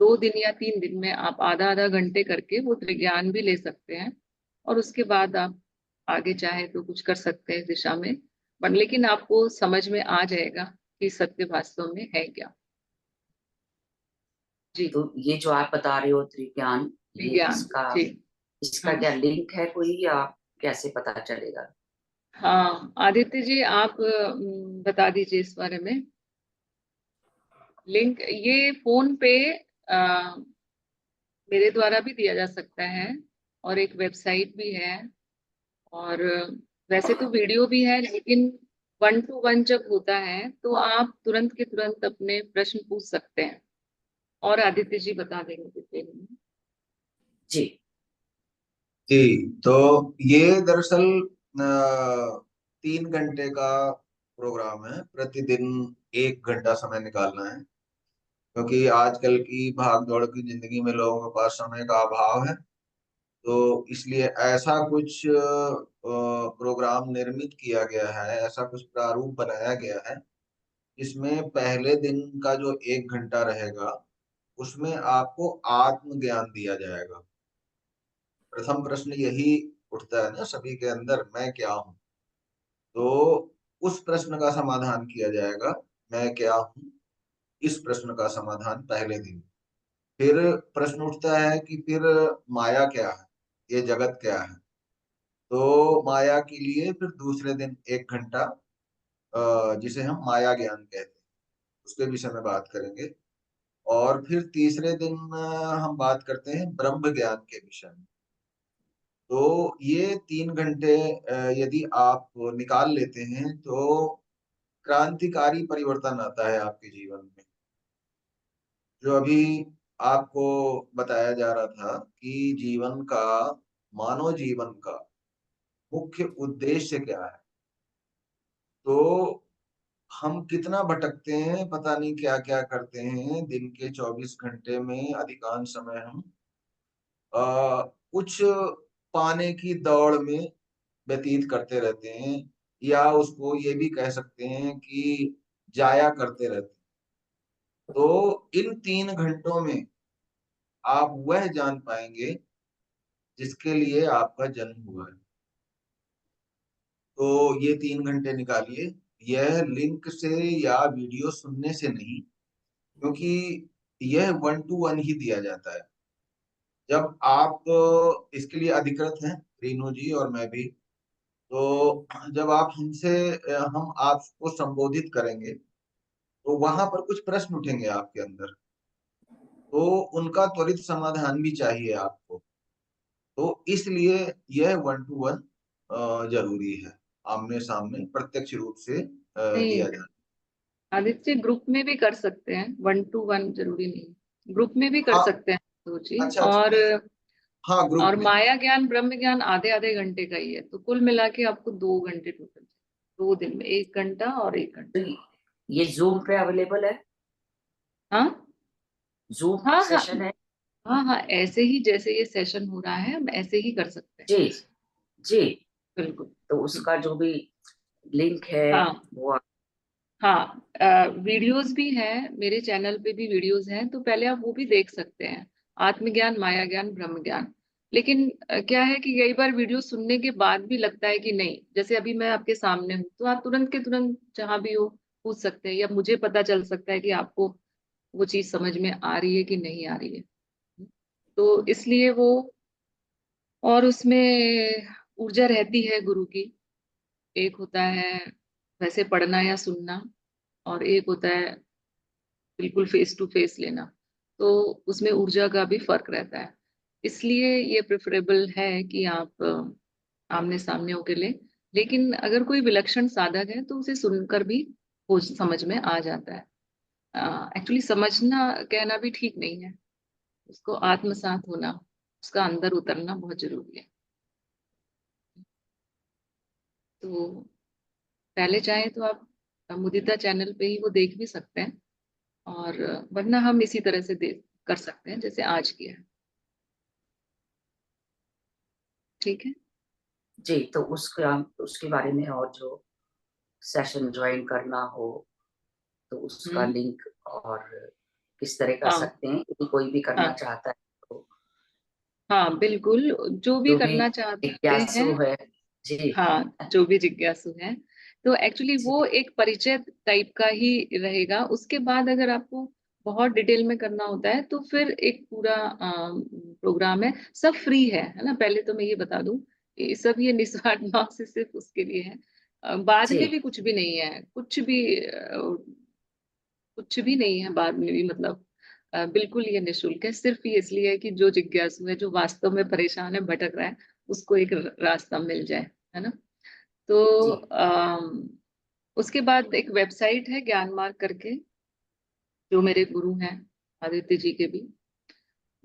2 दिन या 3 दिन में आप आधा आधा घंटे करके वो त्रिज्ञान भी ले सकते हैं। और उसके बाद आप आगे चाहे तो कुछ कर सकते हैं इस दिशा में, पर लेकिन आपको समझ में आ जाएगा कि सत्य वास्तव में है क्या। जी, तो ये जो आप बता रहे हो त्रिज्ञान, ये विज्ञान। इसका जी, इसका हाँ क्या लिंक है कोई, या कैसे पता चलेगा? हाँ, आदित्य जी आप बता दीजिए इस बारे में। लिंक ये फोन पे अ, मेरे द्वारा भी दिया जा सकता है, और एक वेबसाइट भी है, और वैसे तो वीडियो भी है, लेकिन 1 to 1 जब होता है तो आप तुरंत के तुरंत अपने प्रश्न पूछ सकते हैं, और आदित्य जी बता देंगे डिटेल में। जी जी, तो ये दरअसल 3 घंटे का प्रोग्राम है। प्रतिदिन 1 घंटा समय निकालना है, क्योंकि आजकल की भाग दौड़ की जिंदगी में लोगों के पास समय का अभाव है। तो इसलिए ऐसा कुछ प्रोग्राम निर्मित किया गया है, ऐसा कुछ प्रारूप बनाया गया है, जिसमें पहले दिन का जो 1 घंटा रहेगा उसमें आपको आत्मज्ञान दिया जाएगा। प्रथम प्रश्न यही उठता है ना सभी के अंदर, मैं क्या हूँ। तो उस प्रश्न का समाधान किया जाएगा, मैं क्या हूँ। इस प्रश्न का समाधान पहले दिन। फिर प्रश्न उठता है कि फिर माया क्या है, ये जगत क्या है। तो माया के लिए फिर दूसरे दिन 1 घंटा, जिसे हम माया ज्ञान कहते हैं, उसके विषय में बात करेंगे। और फिर तीसरे दिन हम बात करते हैं ब्रह्म ज्ञान के विषय में। तो ये 3 घंटे यदि आप निकाल लेते हैं तो क्रांतिकारी परिवर्तन आता है आपके जीवन में। जो अभी आपको बताया जा रहा था कि जीवन का, मानव जीवन का मुख्य उद्देश्य क्या है, तो हम कितना भटकते हैं, पता नहीं क्या क्या करते हैं। दिन के 24 घंटे में अधिकांश समय हम कुछ पाने की दौड़ में व्यतीत करते रहते हैं, या उसको ये भी कह सकते हैं कि जाया करते रहते हैं। तो इन 3 घंटों में आप वह जान पाएंगे जिसके लिए आपका जन्म हुआ है। तो ये 3 घंटे निकालिए, यह लिंक से या वीडियो सुनने से नहीं, क्योंकि यह 1 to 1 ही दिया जाता है। जब आप इसके लिए अधिकृत हैं, रीनू जी और मैं भी, तो जब आप हमसे हम आपको संबोधित करेंगे तो वहां पर कुछ प्रश्न उठेंगे आपके अंदर, तो उनका त्वरित समाधान भी चाहिए आपको। तो इसलिए यह 1 to 1 जरूरी है, आमने सामने प्रत्यक्ष रूप से नहीं दिया जाए। आदित्य, ग्रुप में भी कर सकते हैं, 1 to 1 जरूरी नहीं, ग्रुप में भी कर हाँ, सकते हैं तो जी। अच्छा अच्छा, हाँ ग्रुप और में। माया ज्ञान ब्रह्म ज्ञान आधे आधे घंटे का ही है, तो कुल मिला के आपको 2 घंटे टोटल, 2 दिन में 1 घंटा और 1 घंटा। तो ये जूम पे अवेलेबल है, हाँ जूम हाँ हाँ सेशन है? हाँ हाँ, ऐसे ही जैसे ये सेशन हो रहा है हम ऐसे ही कर सकते हैं। जी जी। बिल्कुल। तो उसका जो भी लिंक है हाँ वो हाँ, वीडियोस भी हैं, मेरे चैनल पे भी वीडियोस हैं, तो पहले आप वो भी देख सकते हैं, आत्मज्ञान, माया ज्ञान, ब्रह्म ज्ञान। लेकिन क्या है कि कई बार वीडियो सुनने के बाद भी लगता है कि नहीं, जैसे अभी मैं आपके सामने हूँ तो आप तुरंत के तुरंत जहाँ भी हो पूछ सकते हैं, या मुझे पता चल सकता है कि आपको वो चीज समझ में आ रही है कि नहीं आ रही है। तो इसलिए वो, और उसमें ऊर्जा रहती है गुरु की। एक होता है वैसे पढ़ना या सुनना, और एक होता है बिल्कुल फेस टू फेस लेना, तो उसमें ऊर्जा का भी फर्क रहता है। इसलिए ये प्रेफरेबल है कि आप आमने सामने होकर लें। लेकिन अगर कोई विलक्षण साधक है तो उसे सुनकर भी हो समझ में आ जाता है। एक्चुअली समझना कहना भी ठीक नहीं है, उसको आत्मसात होना, उसका अंदर उतरना बहुत जरूरी है। तो पहले चाहे तो आप मुदिता चैनल पे ही वो देख भी सकते हैं, और वरना हम इसी तरह से देख कर सकते हैं जैसे आज किया है। ठीक है। जी। तो उसका उसके बारे में और जो सेशन ज्वाइन करना हो तो उसका हम्म। लिंक और किस तरह कर हाँ सकते हैं, यदि कोई भी करना हाँ चाहता है तो? हाँ, बिल्कुल, जो भी जो भी करना चाहते हैं। जिज्ञासु है। जी हाँ, जो भी जिज्ञासु है, तो एक्चुअली जी वो एक परिचय टाइप का ही रहेगा। उसके बाद अगर आपको बहुत डिटेल में करना होता है तो फिर एक पूरा प्रोग्राम है, सब फ्री है ना। पहले तो मैं ये बता दूं, ये सब ये निस्वार्थ भाव से सिर्फ उसके लिए है। बाद जी में भी कुछ भी नहीं है, कुछ भी नहीं है बाद में भी, मतलब बिल्कुल ये निशुल्क है। सिर्फ ये इसलिए है कि जो जिज्ञासु है, जो वास्तव में परेशान है, भटक रहा है, उसको एक रास्ता मिल जाए, है ना। तो जी उसके बाद एक वेबसाइट है ज्ञान मार्ग करके, जो मेरे गुरु हैं आदित्य जी के भी,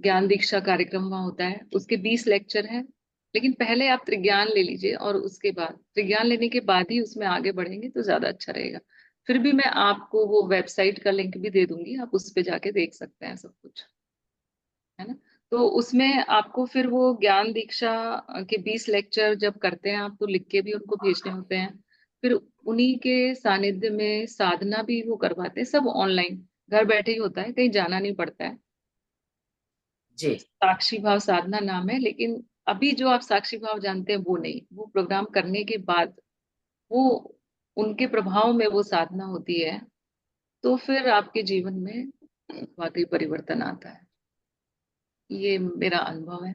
ज्ञान दीक्षा कार्यक्रम वहाँ होता है, उसके 20 लेक्चर हैं। लेकिन पहले आप त्रिज्ञान ले लीजिए, और उसके बाद त्रिज्ञान लेने के बाद ही उसमें आगे बढ़ेंगे तो ज्यादा अच्छा रहेगा। फिर भी मैं आपको वो वेबसाइट का लिंक भी दे दूंगी, आप उस पे जाके देख सकते हैं सब कुछ, है ना। तो उसमें आपको फिर वो ज्ञान दीक्षा के 20 लेक्चर जब करते हैं आप, तो लिख के भी उनको भेजने होते हैं। फिर उन्हीं के सानिध्य में साधना भी वो करवाते हैं, सब ऑनलाइन, घर बैठे ही होता है, कहीं जाना नहीं पड़ता है। जी साक्षी भाव साधना नाम है। लेकिन अभी जो आप साक्षी भाव जानते हैं वो नहीं, वो प्रोग्राम करने के बाद वो उनके प्रभाव में वो साधना होती है, तो फिर आपके जीवन में वाकई परिवर्तन आता है। ये मेरा अनुभव है।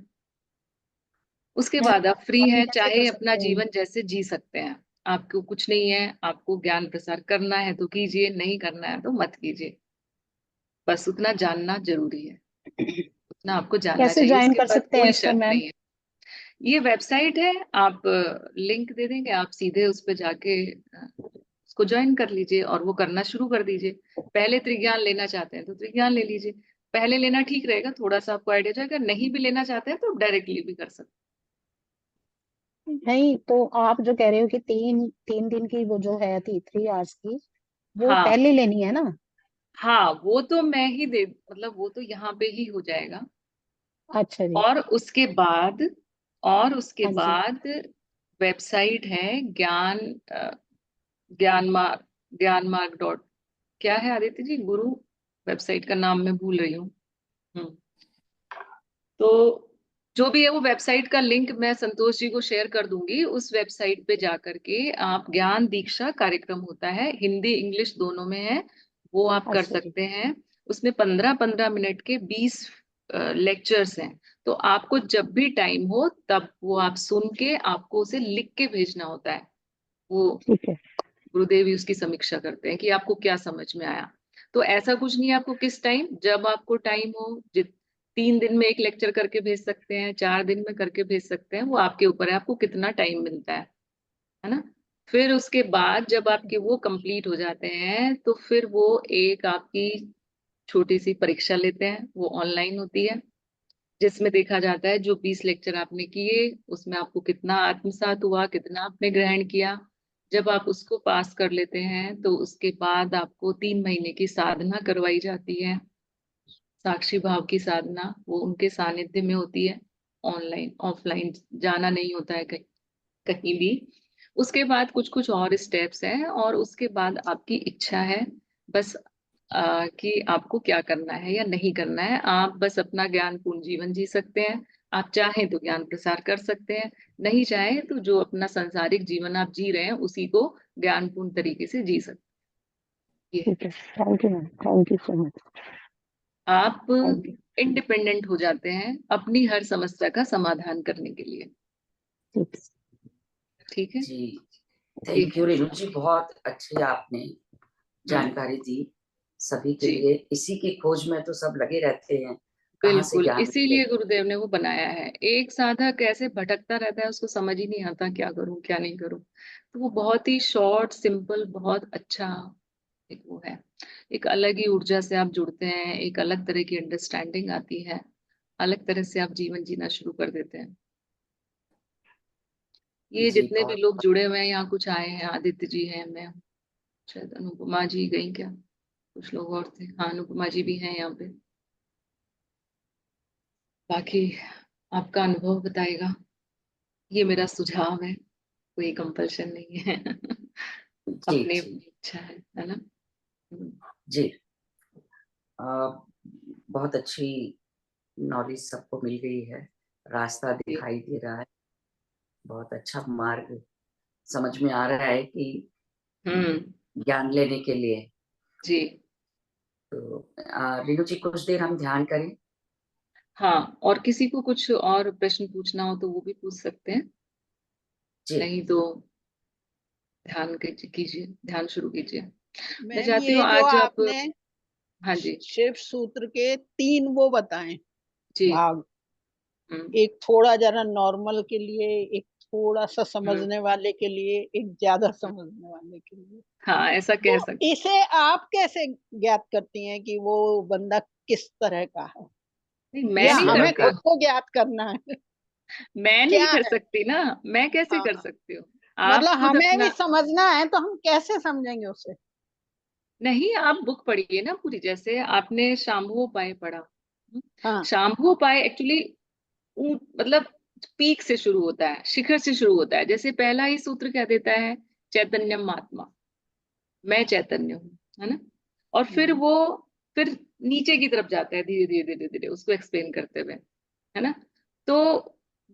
उसके मैम, बाद आप फ्री ज्वाइन हैं, कैसे कर चाहे अपना सकते हैं? जीवन जैसे जी सकते हैं। आपको कुछ नहीं है, आपको ज्ञान प्रसार करना है तो कीजिए, नहीं करना है तो मत कीजिए। बस उतना जानना जरूरी है, उतना आपको जानना कैसे चाहिए, ज्वाइन उसके कर ऊपर सकते हैं कोई इसको शक मैम? नहीं है। ये वेबसाइट है, आप लिंक दे देंगे, आप सीधे उस पर जाके उसको ज्वाइन कर लीजिए और वो करना शुरू कर दीजिए। पहले त्रिज्ञान लेना चाहते हैं तो त्रिज्ञान ले लीजिए, पहले लेना ठीक रहेगा, थोड़ा सा आपको आइडिया जाएगा। नहीं भी लेना चाहते हैं तो डायरेक्टली भी कर सकते नहीं, तो आप जो कह रहे हो कि तीन तीन दिन की वो जो है थी 3 आवर्स की, हैं। वो हाँ पहले लेनी है ना? हाँ, वो तो मैं ही दे, मतलब वो तो यहाँ पे ही हो जाएगा। अच्छा जी। और उसके बाद, और उसके हाँ जी। बाद वेबसाइट है ज्ञान ज्ञान मार्ग, ज्ञान मार्ग डॉट, क्या है आदित्य जी गुरु, वेबसाइट का नाम मैं भूल रही हूँ। हम्म। तो जो भी है वो वेबसाइट का लिंक मैं संतोष जी को शेयर कर दूंगी। उस वेबसाइट पे जा करके आप ज्ञान दीक्षा कार्यक्रम होता है, हिंदी इंग्लिश दोनों में है, वो आप कर अच्छा जी। सकते हैं। उसमें 15-15 मिनट के 20 लेक्चर्स हैं। तो आपको जब भी टाइम हो तब वो आप सुन के आपको उसे लिख के भेजना होता है। वो ठीक है। गुरुदेव ही उसकी समीक्षा करते हैं कि आपको क्या समझ में आया। तो ऐसा कुछ नहीं है, आपको किस टाइम, जब आपको टाइम हो, 3 दिन में एक लेक्चर करके भेज सकते हैं, 4 दिन में करके भेज सकते हैं, वो आपके ऊपर है, आपको कितना टाइम मिलता है ना। फिर उसके बाद जब आपके वो कंप्लीट हो जाते हैं तो फिर वो एक आपकी छोटी सी परीक्षा लेते हैं, वो ऑनलाइन होती है, जिसमें देखा जाता है जो 20 लेक्चर आपने किए उसमें आपको कितना आत्मसात हुआ, कितना आपने ग्रहण किया। जब आप उसको पास कर लेते हैं तो उसके बाद आपको 3 महीने की साधना करवाई जाती है, साक्षी भाव की साधना, वो उनके सानिध्य में होती है, ऑनलाइन ऑफलाइन जाना नहीं होता है कहीं कहीं भी। उसके बाद कुछ कुछ और स्टेप्स हैं और उसके बाद आपकी इच्छा है बस कि आपको क्या करना है या नहीं करना है। आप बस अपना ज्ञानपूर्ण जीवन जी सकते हैं। आप चाहें तो ज्ञान प्रसार कर सकते हैं, नहीं चाहें तो जो अपना सांसारिक जीवन आप जी रहे हैं उसी को ज्ञानपूर्ण तरीके से जी सकते हैं। ये ठीक है, thank you ma'am, thank you so much, आप थैंक यू। इंडिपेंडेंट हो जाते हैं अपनी हर समस्या का समाधान करने के लिए। ठीक है। ठीक है, जी ये थैंक यू रेणु जी, बहुत अच्छी आपने जानकारी दी सभी के जी लिए। इसी की खोज में तो सब लगे रहते हैं, कहाँ से बिल्कुल, ज्ञान मिले। इसीलिए गुरुदेव ने वो बनाया है। एक साधक ऐसे भटकता रहता है, उसको समझ ही नहीं आता क्या करूं क्या नहीं करूं, तो वो बहुत ही शॉर्ट सिंपल बहुत अच्छा एक वो है। एक अलग ही ऊर्जा से आप जुड़ते हैं, एक अलग तरह की अंडरस्टैंडिंग आती है, अलग तरह से आप जीवन जीना शुरू कर देते हैं। ये जी जितने भी बहुत लोग जुड़े हुए हैं, यहाँ कुछ आए हैं, आदित्य जी हैं, मैं शायद अनुपमा जी गई क्या, कुछ लोग और थे, हाँ अनुपमा जी भी हैं यहाँ पे। बाकी आपका अनुभव बताएगा, ये मेरा सुझाव है, कोई कंपल्शन नहीं है। जी अपनी जी अपनी इच्छा है ना। जी। बहुत अच्छी नॉलेज सबको मिल गई है, रास्ता जी दिखाई दे रहा है, बहुत अच्छा मार्ग समझ में आ रहा है कि ज्ञान लेने के लिए। जी तो रेणु जी कुछ देर हम ध्यान करें। हाँ, और किसी को कुछ और प्रश्न पूछना हो तो वो भी पूछ सकते हैं, जी नहीं तो ध्यान कीजिए, ध्यान शुरू कीजिए। मैं मैम चाहती ये हूँ जो आज आप, आपने हाँ जी शिव सूत्र के 3 वो बताएं जी भाग, हम्म, एक थोड़ा जरा नॉर्मल के लिए, एक थोड़ा सा हम्म, समझने वाले के लिए, एक ज्यादा समझने वाले के लिए, हाँ ऐसा कह तो सकते। इसे आप कैसे ज्ञात करती हैं कि वो बंदा किस तरह का है, नहीं मैं या नहीं ईश्वर हमें का। खुद को ज्ञात करना है? मैं नहीं क्या कर है? सकती ना, मैं कैसे कर हाँ, सकती हूँ। आप मतलब खुद हमें भी अपना, समझना है तो हम कैसे समझेंगे उसे? नहीं आप बुक पढ़िए ना पूरी, जैसे आपने शाम्भोपाय पढ़ा। हाँ शाम्भोपाय एक्चुअली मतलब पीक से शुरू होता है, शिखर से शुरू होता है। जैसे पहला ही सूत्र क्या देता है, चैतन्यम आत्मा, मैं चैतन्य हूँ, है ना। और फिर नीचे की तरफ जाता है धीरे धीरे धीरे धीरे उसको एक्सप्लेन करते हुए, है ना। तो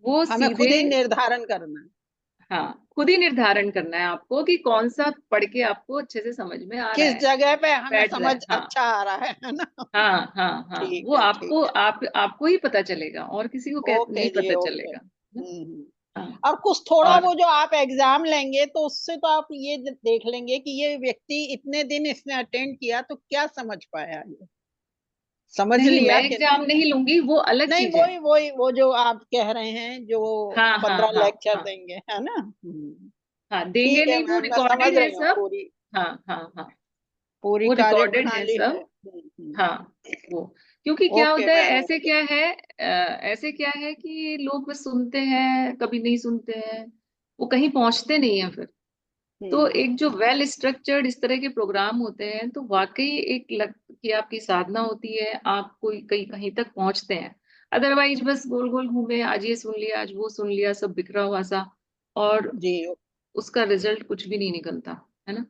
वो हमें सीधे, खुद ही निर्धारण करना है हाँ खुद ही निर्धारण करना है आपको कि कौन सा पढ़ के आपको अच्छे से समझ में आ रहा किस है, जगह पे हमें बैठ रहा समझ है। हाँ अच्छा आ रहा है ना? हाँ हाँ हाँ, ठीक वो है, ठीक आपको है। आपको ही पता चलेगा और किसी को ओके नहीं जी, पता ओके। चलेगा ना? हम्म। हाँ और कुछ थोड़ा और वो जो आप एग्जाम लेंगे तो उससे तो आप ये देख लेंगे कि ये व्यक्ति इतने दिन इसने अटेंड किया तो क्या समझ पाया, ये समझ नहीं, मैं लिया कि नहीं? एग्जाम नहीं लूंगी, वो अलग नहीं, चीज है। वही वही वो जो आप कह रहे हैं, जो हाँ हाँ 15 हाँ लेक्चर हाँ देंगे, है ना? हाँ, देंगे ठीक है नहीं, वो मैम, मैं समझ रिकॉर्डेड है रही हूँ सब। पूरी, हाँ हाँ हाँ, पूरी वो कार्य रिकॉर्डेड है प्रणाली है। सब। हाँ वो, क्योंकि क्या ओके होता है, मैम, ऐसे ओके। क्या है, ऐसे क्या है कि लोग बस सुनते हैं कभी नहीं सुनते हैं, वो कहीं पहुंचते नहीं है फिर। तो हम्म। एक जो वेल स्ट्रक्चर्ड इस तरह के प्रोग्राम होते हैं तो वाकई एक लग कि आपकी साधना होती है, आप कोई कहीं कहीं तक पहुंचते हैं। अदरवाइज बस गोल गोल घूमे, आज ये सुन लिया आज वो सुन लिया, सब बिखरा हुआ सा, और जी उसका रिजल्ट कुछ भी नहीं निकलता, है ना।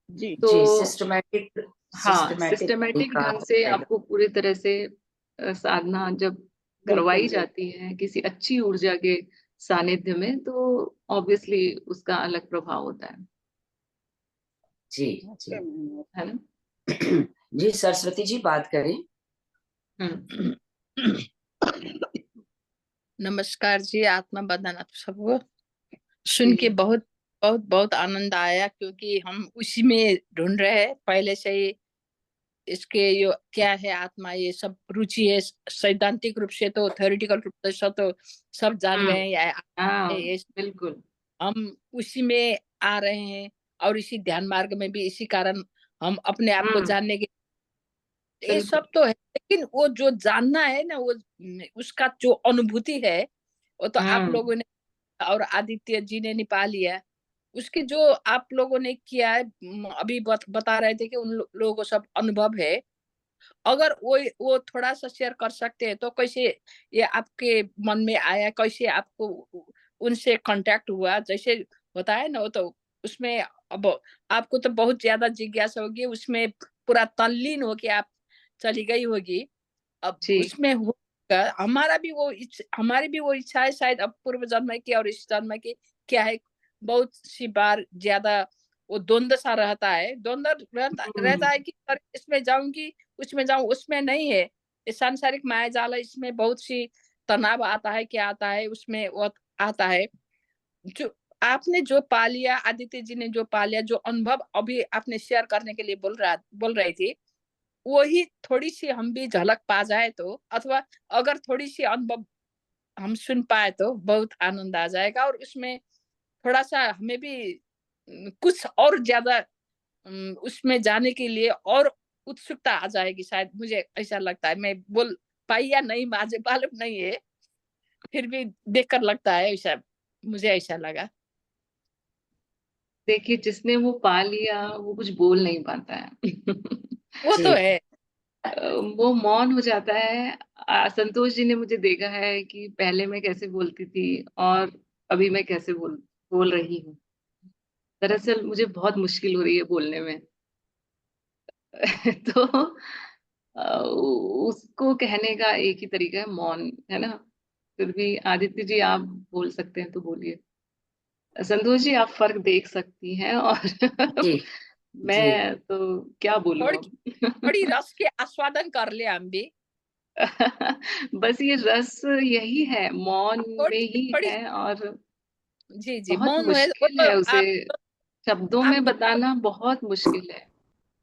जी। तो जी सिस्टमैटिक हाँ, सिस्टमैटिक सिस्टमेटिक तरीका ढंग से रहेगा। आपको पूरी तरह से साधना जब करवाई बिल्कुल, जाती है किसी अच्छी ऊर्जा के सानिध्य में, तो ऑब्वियसली उसका अलग प्रभाव होता जी जी। है ना। जी सरस्वती जी बात करें। नमस्कार जी, आत्मा बंदन आप सबको। सुन के बहुत बहुत बहुत आनंद आया, क्योंकि हम उसी में ढूंढ रहे हैं पहले से ही। इसके यो क्या है आत्मा, ये सब रुचि है। सैद्धांतिक रूप से तो, थ्योरेटिकल रूप से तो सब जान गए हैं हाँ ये। बिल्कुल। हम उसी में आ रहे हैं, और इसी ध्यान मार्ग में भी इसी कारण हम अपने आप को जानने के, ये बिल्कुल। सब तो है। लेकिन वो जो जानना है ना, वो उसका जो अनुभूति है, वो तो आप लोगों ने और आदित्य जी ने निभा लिया। उसके जो आप लोगों ने किया है, अभी बता रहे थे कि उन लोगों को सब अनुभव है। अगर वो थोड़ा सा शेयर कर सकते हैं तो कैसे ये आपके मन में आया, कैसे आपको उनसे कांटेक्ट हुआ, जैसे होता है ना, वो तो उसमें अब आपको तो बहुत ज्यादा जिज्ञासा होगी, उसमें पूरा तल्लीन होके आप चली गई होगी। अब जी उसमें होगा हमारी भी वो इच्छा है शायद, अब पूर्व जन्म की और इस जन्म की क्या है। बहुत सी बार ज्यादा वो द्वंद्व सा रहता है, द्वंद्व रहता है कि अरे इसमें जाऊंगी, उसमें जाऊं, उसमें नहीं है। ये सांसारिक माया जाल है, इसमें बहुत सी तनाव आता है, क्या आता है उसमें, वो आता है। जो आपने जो पा लिया, आदित्य जी ने जो पा लिया, जो अनुभव अभी आपने शेयर करने के लिए बोल रही थी, वही थोड़ी सी हम भी झलक पा जाए तो, अथवा अगर थोड़ी सी अनुभव हम सुन पाए तो बहुत आनंद आ जाएगा। और उसमें थोड़ा सा हमें भी कुछ और ज्यादा उसमें जाने के लिए और उत्सुकता आ जाएगी शायद, मुझे ऐसा लगता है। मैं बोल पाई या नहीं मुझे मालूम नहीं है, फिर भी देखकर लगता है ऐसा, मुझे ऐसा लगा। देखिए, जिसने वो पा लिया वो कुछ बोल नहीं पाता है। वो तो जी है। वो मौन हो जाता है। संतोष जी ने मुझे देखा है कि पहले मैं कैसे बोलती थी और अभी मैं कैसे बोल रही हूँ। दरअसल मुझे बहुत मुश्किल हो रही है बोलने में। तो उसको कहने का एक ही तरीका है, मौन, है ना। फिर भी आदित्य जी आप बोल सकते हैं तो बोलिए। संतोष जी आप फर्क देख सकती हैं, और जी जी। मैं तो क्या बोलूं थोड़ी थोड़ी अब। रस के आस्वादन कर ले हम भी। बस ये रस यही है, मौन में थोड़ी ही थोड़ी है, और जी जी, बहुत मौन है वो मुश्किल तो। है उसे आप शब्दों आप में बताना, बहुत मुश्किल है।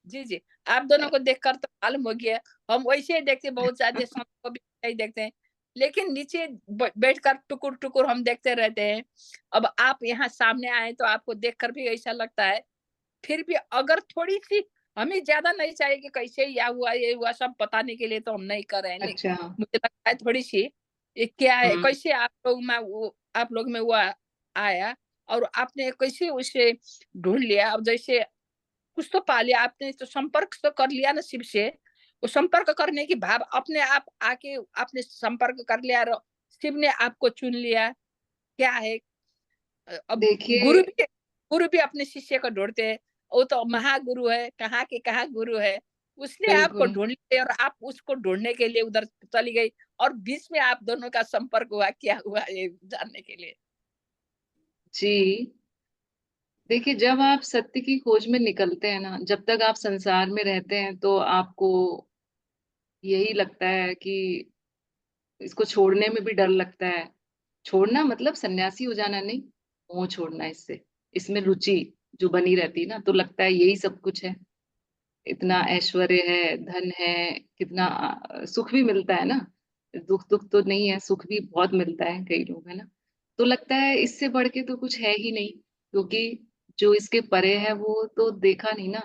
जी जी, आप दोनों को देखकर तो मालूम हो गया। हम वैसे ही देखते हैं, बहुत सारे संत को भी नहीं देखते हैं, लेकिन नीचे बैठकर टुकुर टुकुर हम देखते रहते हैं। अब आप यहाँ सामने आए तो आपको देखकर भी ऐसा लगता है। फिर भी अगर थोड़ी सी, हमें ज्यादा नहीं चाहिए कि कैसे या हुआ ये हुआ सब बताने के लिए तो हम नहीं कर रहे हैं, नहीं। अच्छा। मुझे लगता है थोड़ी सी ये क्या है, हम्म। कैसे आप लोग में वो आया, और आपने कैसे उसे ढूंढ लिया। अब जैसे कुछ तो पा लिया आपने, तो संपर्क तो कर लिया ना शिव से। वो संपर्क करने की भाव अपने आप आके आपने संपर्क कर लिया, और शिव ने आपको चुन लिया। क्या है, अब देखिए गुरु भी अपने शिष्य को ढूंढते हैं। वो तो महागुरु है, कहाँ के कहाँ गुरु है। उसने आपको बिल्कुल। ढूंढ लिया और आप उसको ढूंढने के लिए उधर चली गई, और बीच में आप दोनों का संपर्क हुआ, क्या हुआ ये जानने के लिए। जी देखिए, जब आप सत्य की खोज में निकलते हैं ना, जब तक आप संसार में रहते हैं तो आपको यही लगता है कि इसको छोड़ने में भी डर लगता है। छोड़ना मतलब सन्यासी हो जाना नहीं, मोह छोड़ना, इससे इसमें रुचि जो बनी रहती है ना, तो लगता है यही सब कुछ है। इतना ऐश्वर्य है, धन है, कितना सुख भी मिलता है ना। दुख दुख तो नहीं है, सुख भी बहुत मिलता है कई लोग, है ना। तो लगता है इससे बढ़ के तो कुछ है ही नहीं, क्योंकि जो इसके परे है वो तो देखा नहीं ना।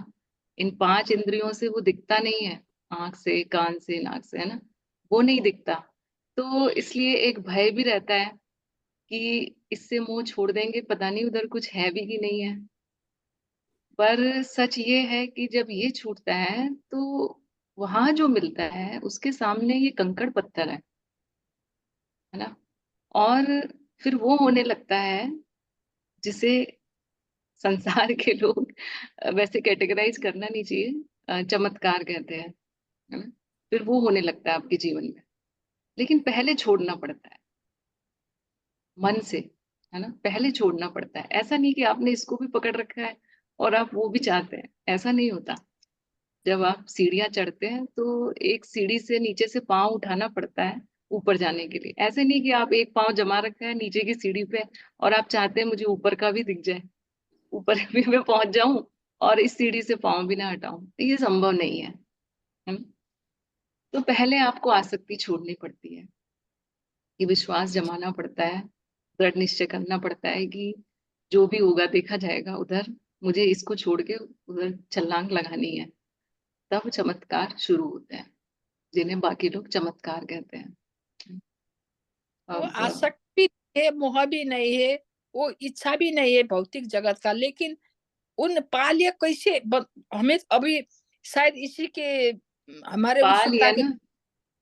इन पांच इंद्रियों से वो दिखता नहीं है, आंख से, कान से, नाक से, है ना। वो नहीं दिखता। तो इसलिए एक भय भी रहता है कि इससे मुंह छोड़ देंगे, पता नहीं उधर कुछ है भी कि नहीं है। पर सच ये है कि जब ये छूटता है तो वहां जो मिलता है उसके सामने ये कंकड़ पत्थर है ना। और फिर वो होने लगता है जिसे संसार के लोग वैसे कैटेगराइज करना नहीं चाहिए, चमत्कार कहते हैं, है ना। फिर वो होने लगता है आपके जीवन में। लेकिन पहले छोड़ना पड़ता है मन से, है ना, पहले छोड़ना पड़ता है। ऐसा नहीं कि आपने इसको भी पकड़ रखा है और आप वो भी चाहते हैं, ऐसा नहीं होता। जब आप सीढ़ियां चढ़ते हैं तो एक सीढ़ी से नीचे से पाँव उठाना पड़ता है ऊपर जाने के लिए। ऐसे नहीं कि आप एक पाँव जमा रखा है नीचे की सीढ़ी पे और आप चाहते हैं मुझे ऊपर का भी दिख जाए, ऊपर भी मैं पहुंच जाऊं और इस सीढ़ी से पाँव भी ना हटाऊं, तो ये संभव नहीं है। हम तो पहले आपको आसक्ति छोड़नी पड़ती है, कि विश्वास जमाना पड़ता है, दृढ़ निश्चय करना पड़ता है कि जो भी होगा देखा जाएगा, उधर मुझे इसको छोड़ के उधर छलांग लगानी है। तब चमत्कार शुरू होते हैं, जिन्हें बाकी लोग चमत्कार कहते हैं। वो अब आसक्ति है, मोह भी नहीं है, वो इच्छा भी नहीं है भौतिक जगत का, लेकिन उन पाल्य कैसे हमें अभी शायद इसी के हमारे पा लिया उत्सुकता के ना,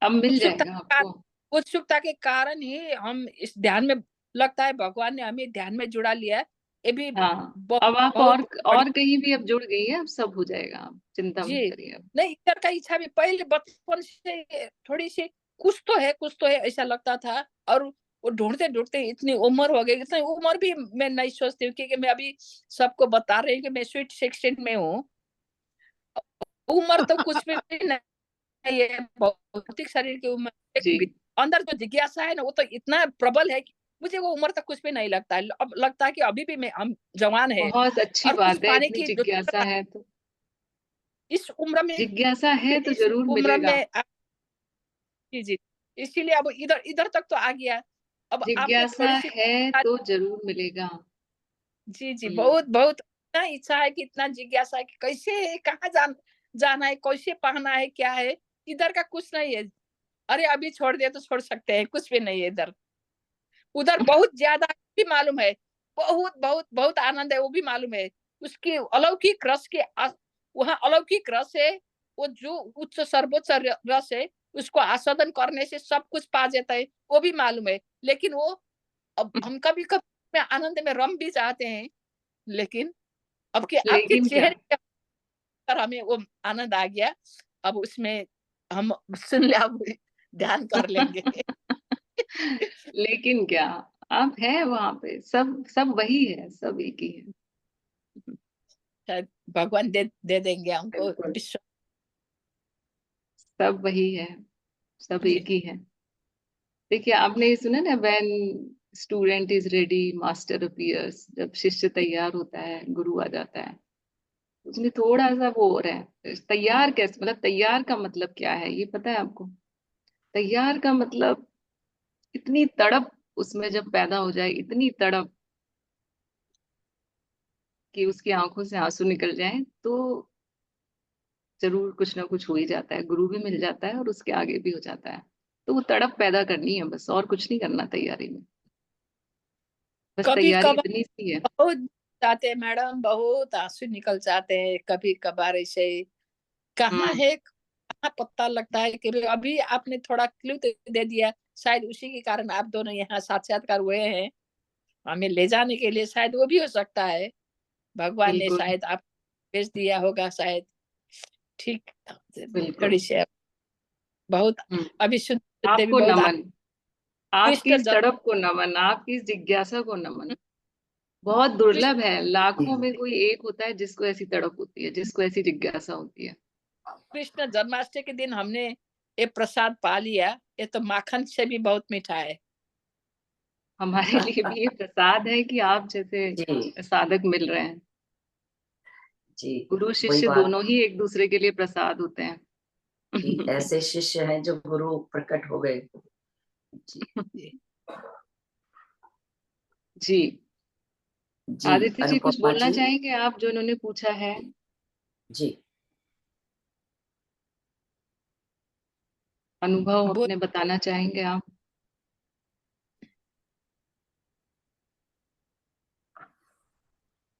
अब मिल उत्सुकता जाएगा के आपको। उत्सुकता के कारण ही हम इस ध्यान में, लगता है भगवान ने हमें ध्यान में जुड़ा लिया है। ये भी हाँ, बहुत अब आप बहुत बड़ी। और कहीं भी अब जुड़ गई है, अब सब हो जाएगा, आप चिंता मत जी करिए अब। नहीं, ईश्वर का इच्छा भी पहले बचपन से थोड़ी सी कुछ तो है ऐसा लगता था। और वो ढूंढते ढूंढते इतनी उम्र हो गई, इतनी उम्र भी मैं नहीं सोचती हूँ, क्योंकि मैं अभी सबको बता रही हूँ कि मैं स्वीट 16 में हूँ। उम्र तो कुछ भी नहीं है, भौतिक शरीर की उम्र। जी, अंदर जो जिज्ञासा है ना, वो तो इतना प्रबल है कि मुझे वो उम्र तक कुछ भी नहीं लगता है। अब लगता है कि अभी भी मैं हम जवान है बहुत अच्छी और कुछ बात है, पाने इतनी की जो जिज्ञासा है तो। इस उम्र में, जिज्ञासा है तो इस जरूर उम्र मिलेगा। में जी जी, इसीलिए अब इधर इधर तक तो आ गया। अब आपने जिज्ञासा थोड़ी सी है तो जरूर मिलेगा। जी जी, हम्म, बहुत बहुत इतना इच्छा है कि इतना जिज्ञासा है कि कैसे कहाँ जाना है, कैसे पढ़ना है, क्या है। इधर का कुछ नहीं है। अरे अभी छोड़ दिया तो छोड़ सकते हैं, कुछ भी नहीं है इधर। उधर बहुत ज्यादा भी मालूम है, बहुत बहुत बहुत आनंद है, वो भी मालूम है। उसकी अलौकिक रस के वहाँ अलौकिक रस है। वो जो उच्च सर्वोच्च रस है, उसको आस्वादन करने से सब कुछ पा जाता है, वो भी मालूम है। लेकिन वो अब हम कभी कभी आनंद में रम भी जाते हैं, लेकिन अब के आपके लेकिन क्या, चेहरे पर हमें वो आनंद आ गया। अब उसमें हम सुन ले, अब ध्यान कर लेंगे। लेकिन क्या, आप है वहां पे, सब सब वही है, सब एक ही है। शायद भगवान दे देंगे हमको बिल्कुल, विश्व। सब वही है, सब जी एक ही है। देखिए, आपने ये सुना ना, when student is ready master appears, जब शिष्य तैयार होता है गुरु आ जाता है। उसमें थोड़ा सा वो हो रहा है, तैयार कैसे, मतलब तैयार का मतलब क्या है ये पता है आपको? तैयार का मतलब इतनी तड़प उसमें जब पैदा हो जाए, इतनी तड़प कि उसकी आंखों से आंसू निकल जाए, तो जरूर कुछ ना कुछ हो ही जाता है, गुरु भी मिल जाता है और उसके आगे भी हो जाता है। तो वो तड़प पैदा करनी है बस, और कुछ नहीं करना तैयारी में। बस कभी तैयारी कभार इतनी सी है। बहुत जाते हैं मैडम, बहुत आंसू निकल जाते हैं कभी कभार ऐसे। कहाँ हम्म, है, कहाँ पता लगता है कि अभी आपने थोड़ा क्लू दे दिया। शायद उसी के कारण आप दोनों यहाँ साक्षात्कार हुए हैं, हमें ले जाने के लिए। शायद वो भी हो सकता है, भगवान ने बिल्कुल शायद आप भेज दिया होगा शायद। ठीक, बिल्कुल। थोड़ी सी बहुत हम्म, अभी सुनते भी आपको बहुत नमन, आपकी कृष्ण इस जन्म तड़प को नमन, आपकी इस जिज्ञासा को नमन। बहुत दुर्लभ है, लाखों में कोई एक होता है जिसको ऐसी तड़प होती है, जिसको ऐसी जिज्ञासा होती है। कृष्ण जन्माष्टमी के दिन हमने ये प्रसाद पा लिया। ये तो माखन से भी बहुत मीठा है। हमारे लिए भी ये प्रसाद है कि आप जी जैसे साधक मिल रहे हैं। जी, गुरु वही शिष्य बात दोनों ही एक दूसरे के लिए प्रसाद होते हैं। कि ऐसे शिष्य हैं जो गुरु प्रकट हो गए। जी जी, जी, आदित्य जी कुछ अनुपमा बोलना जी। चाहेंगे आप, जो इन्होंने पूछा है? जी अनुभव वो अपने बताना चाहेंगे आप?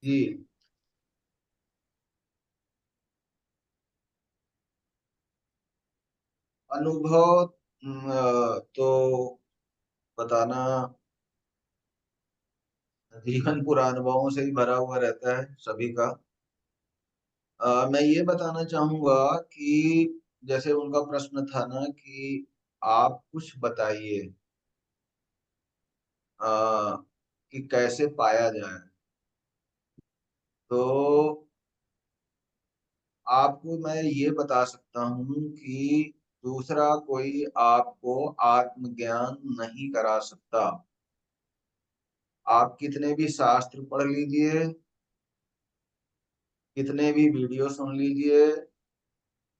जी, अनुभव तो बताना, जीवन पूरा अनुभवों से ही भरा हुआ रहता है सभी का। मैं ये बताना चाहूंगा कि जैसे उनका प्रश्न था ना कि आप कुछ बताइए कि कैसे पाया जाए। तो आपको मैं ये बता सकता हूँ कि दूसरा कोई आपको आत्मज्ञान नहीं करा सकता। आप कितने भी शास्त्र पढ़ लीजिए, कितने भी वीडियो सुन लीजिए,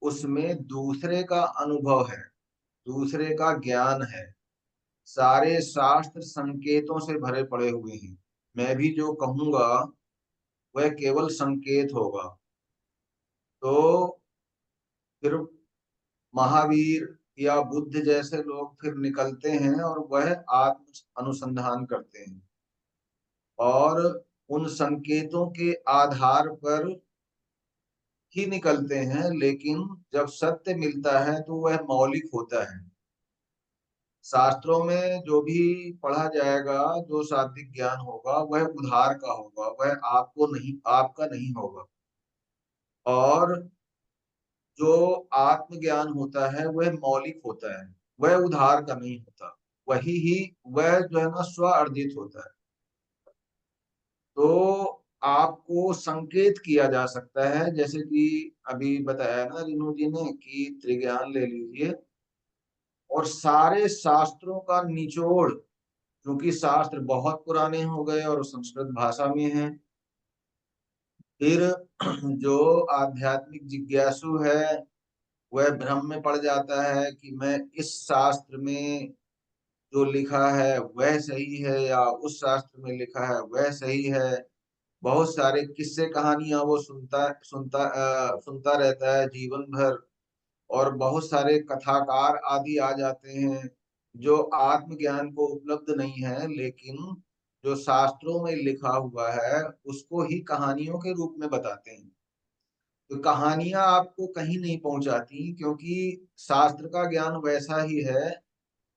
उसमें दूसरे का अनुभव है, दूसरे का ज्ञान है। सारे शास्त्र संकेतों से भरे पड़े हुए हैं। मैं भी जो कहूंगा वह केवल संकेत होगा। तो फिर महावीर या बुद्ध जैसे लोग फिर निकलते हैं और वह आत्म अनुसंधान करते हैं और उन संकेतों के आधार पर ही निकलते हैं, लेकिन जब सत्य मिलता है तो वह मौलिक होता है। शास्त्रों में जो भी पढ़ा जाएगा, जो शाब्दिक ज्ञान होगा, वह उधार का होगा, वह आपको नहीं, आपका नहीं होगा। और जो आत्मज्ञान होता है वह मौलिक होता है, वह उधार का नहीं होता। वही ही वह जो है ना स्व अर्जित होता है। तो आपको संकेत किया जा सकता है, जैसे कि अभी बताया ना रीनू जी ने कि त्रिज्ञान ले लीजिए और सारे शास्त्रों का निचोड़, क्योंकि शास्त्र बहुत पुराने हो गए और संस्कृत भाषा में है। फिर जो आध्यात्मिक जिज्ञासु है वह भ्रम में पड़ जाता है कि मैं इस शास्त्र में जो लिखा है वह सही है या उस शास्त्र में लिखा है वह सही है। बहुत सारे किस्से कहानियां वो सुनता रहता है जीवन भर। और बहुत सारे कथाकार आदि आ जाते हैं जो आत्मज्ञान को उपलब्ध नहीं है, लेकिन जो शास्त्रों में लिखा हुआ है उसको ही कहानियों के रूप में बताते हैं। तो कहानियां आपको कहीं नहीं पहुंचाती, क्योंकि शास्त्र का ज्ञान वैसा ही है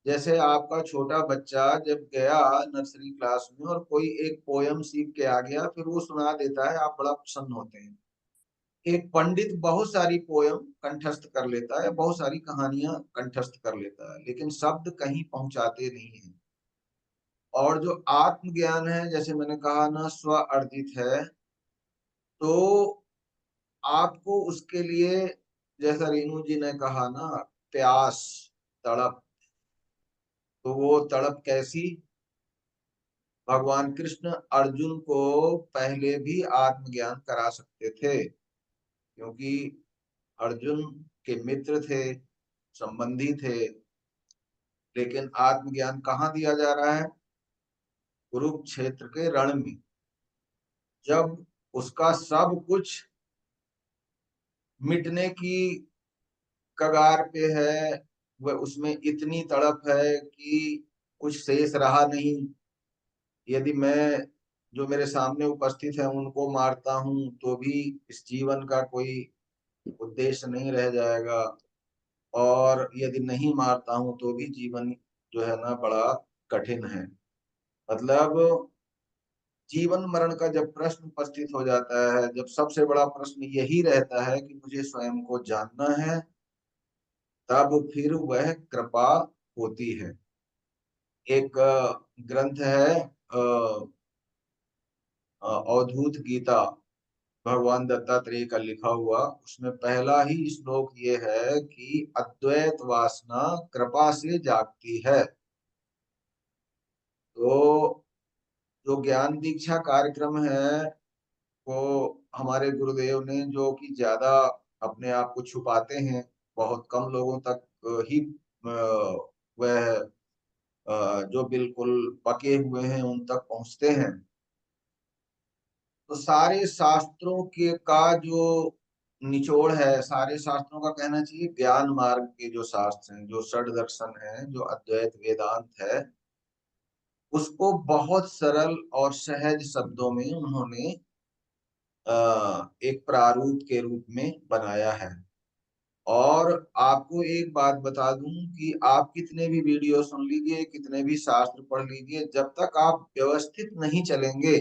जैसे आपका छोटा बच्चा जब गया नर्सरी क्लास में और कोई एक पोयम सीख के आ गया, फिर वो सुना देता है, आप बड़ा प्रसन्न होते हैं। एक पंडित बहुत सारी पोयम कंठस्थ कर लेता है, बहुत सारी कहानियां कंठस्थ कर लेता है, लेकिन शब्द कहीं पहुंचाते नहीं है। और जो आत्मज्ञान है, जैसे मैंने कहा ना, स्व अर्जित है। तो आपको उसके लिए, जैसा रीनू जी ने कहा ना, प्यास, तड़प। तो वो तड़प कैसी? भगवान कृष्ण अर्जुन को पहले भी आत्मज्ञान करा सकते थे, क्योंकि अर्जुन के मित्र थे, संबंधी थे। लेकिन आत्मज्ञान कहाँ दिया जा रहा है? कुरुक्षेत्र के रण में, जब उसका सब कुछ मिटने की कगार पे है, वह उसमें इतनी तड़प है कि कुछ शेष रहा नहीं। यदि मैं, जो मेरे सामने उपस्थित है, उनको मारता हूं तो भी इस जीवन का कोई उद्देश्य नहीं रह जाएगा, और यदि नहीं मारता हूं तो भी जीवन जो है ना बड़ा कठिन है। मतलब जीवन मरण का जब प्रश्न उपस्थित हो जाता है, जब सबसे बड़ा प्रश्न यही रहता है कि मुझे स्वयं को जानना है, तब फिर वह कृपा होती है। एक ग्रंथ है अवधूत गीता, भगवान दत्तात्रेय का लिखा हुआ। उसमें पहला ही श्लोक ये है कि अद्वैत वासना कृपा से जागती है। तो जो ज्ञान दीक्षा कार्यक्रम है, वो हमारे गुरुदेव ने, जो कि ज्यादा अपने आप को छुपाते हैं, बहुत कम लोगों तक ही वह जो बिल्कुल पके हुए हैं उन तक पहुंचते हैं। तो सारे शास्त्रों के का जो निचोड़ है, सारे शास्त्रों का कहना चाहिए, ज्ञान मार्ग के जो शास्त्र हैं, जो षड दर्शन है, जो अद्वैत वेदांत है, उसको बहुत सरल और सहज शब्दों में उन्होंने एक प्रारूप के रूप में बनाया है। और आपको एक बात बता दूं कि आप कितने भी वीडियो सुन लीजिए, कितने भी शास्त्र पढ़ लीजिए, जब तक आप व्यवस्थित नहीं चलेंगे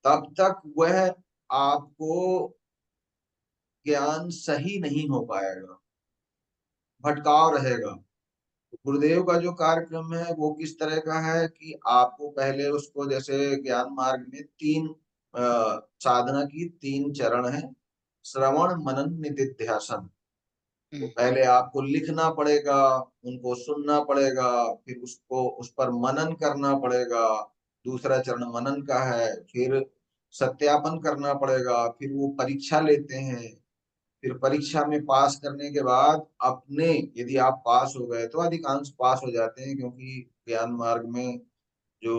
तब तक वह आपको ज्ञान सही नहीं हो पाएगा। भटकाव रहेगा। तो गुरुदेव का जो कार्यक्रम है वो किस तरह का है कि आपको पहले उसको, जैसे ज्ञान मार्ग में 3 साधना की 3 चरण है, श्रवण मनन निधिध्यासन। तो पहले आपको लिखना पड़ेगा, उनको सुनना पड़ेगा, फिर उसको उस पर मनन करना पड़ेगा। दूसरा चरण मनन का है, फिर सत्यापन करना पड़ेगा, फिर वो परीक्षा लेते हैं। फिर परीक्षा में पास करने के बाद अपने, यदि आप पास हो गए तो अधिकांश पास हो जाते हैं, क्योंकि ज्ञान मार्ग में जो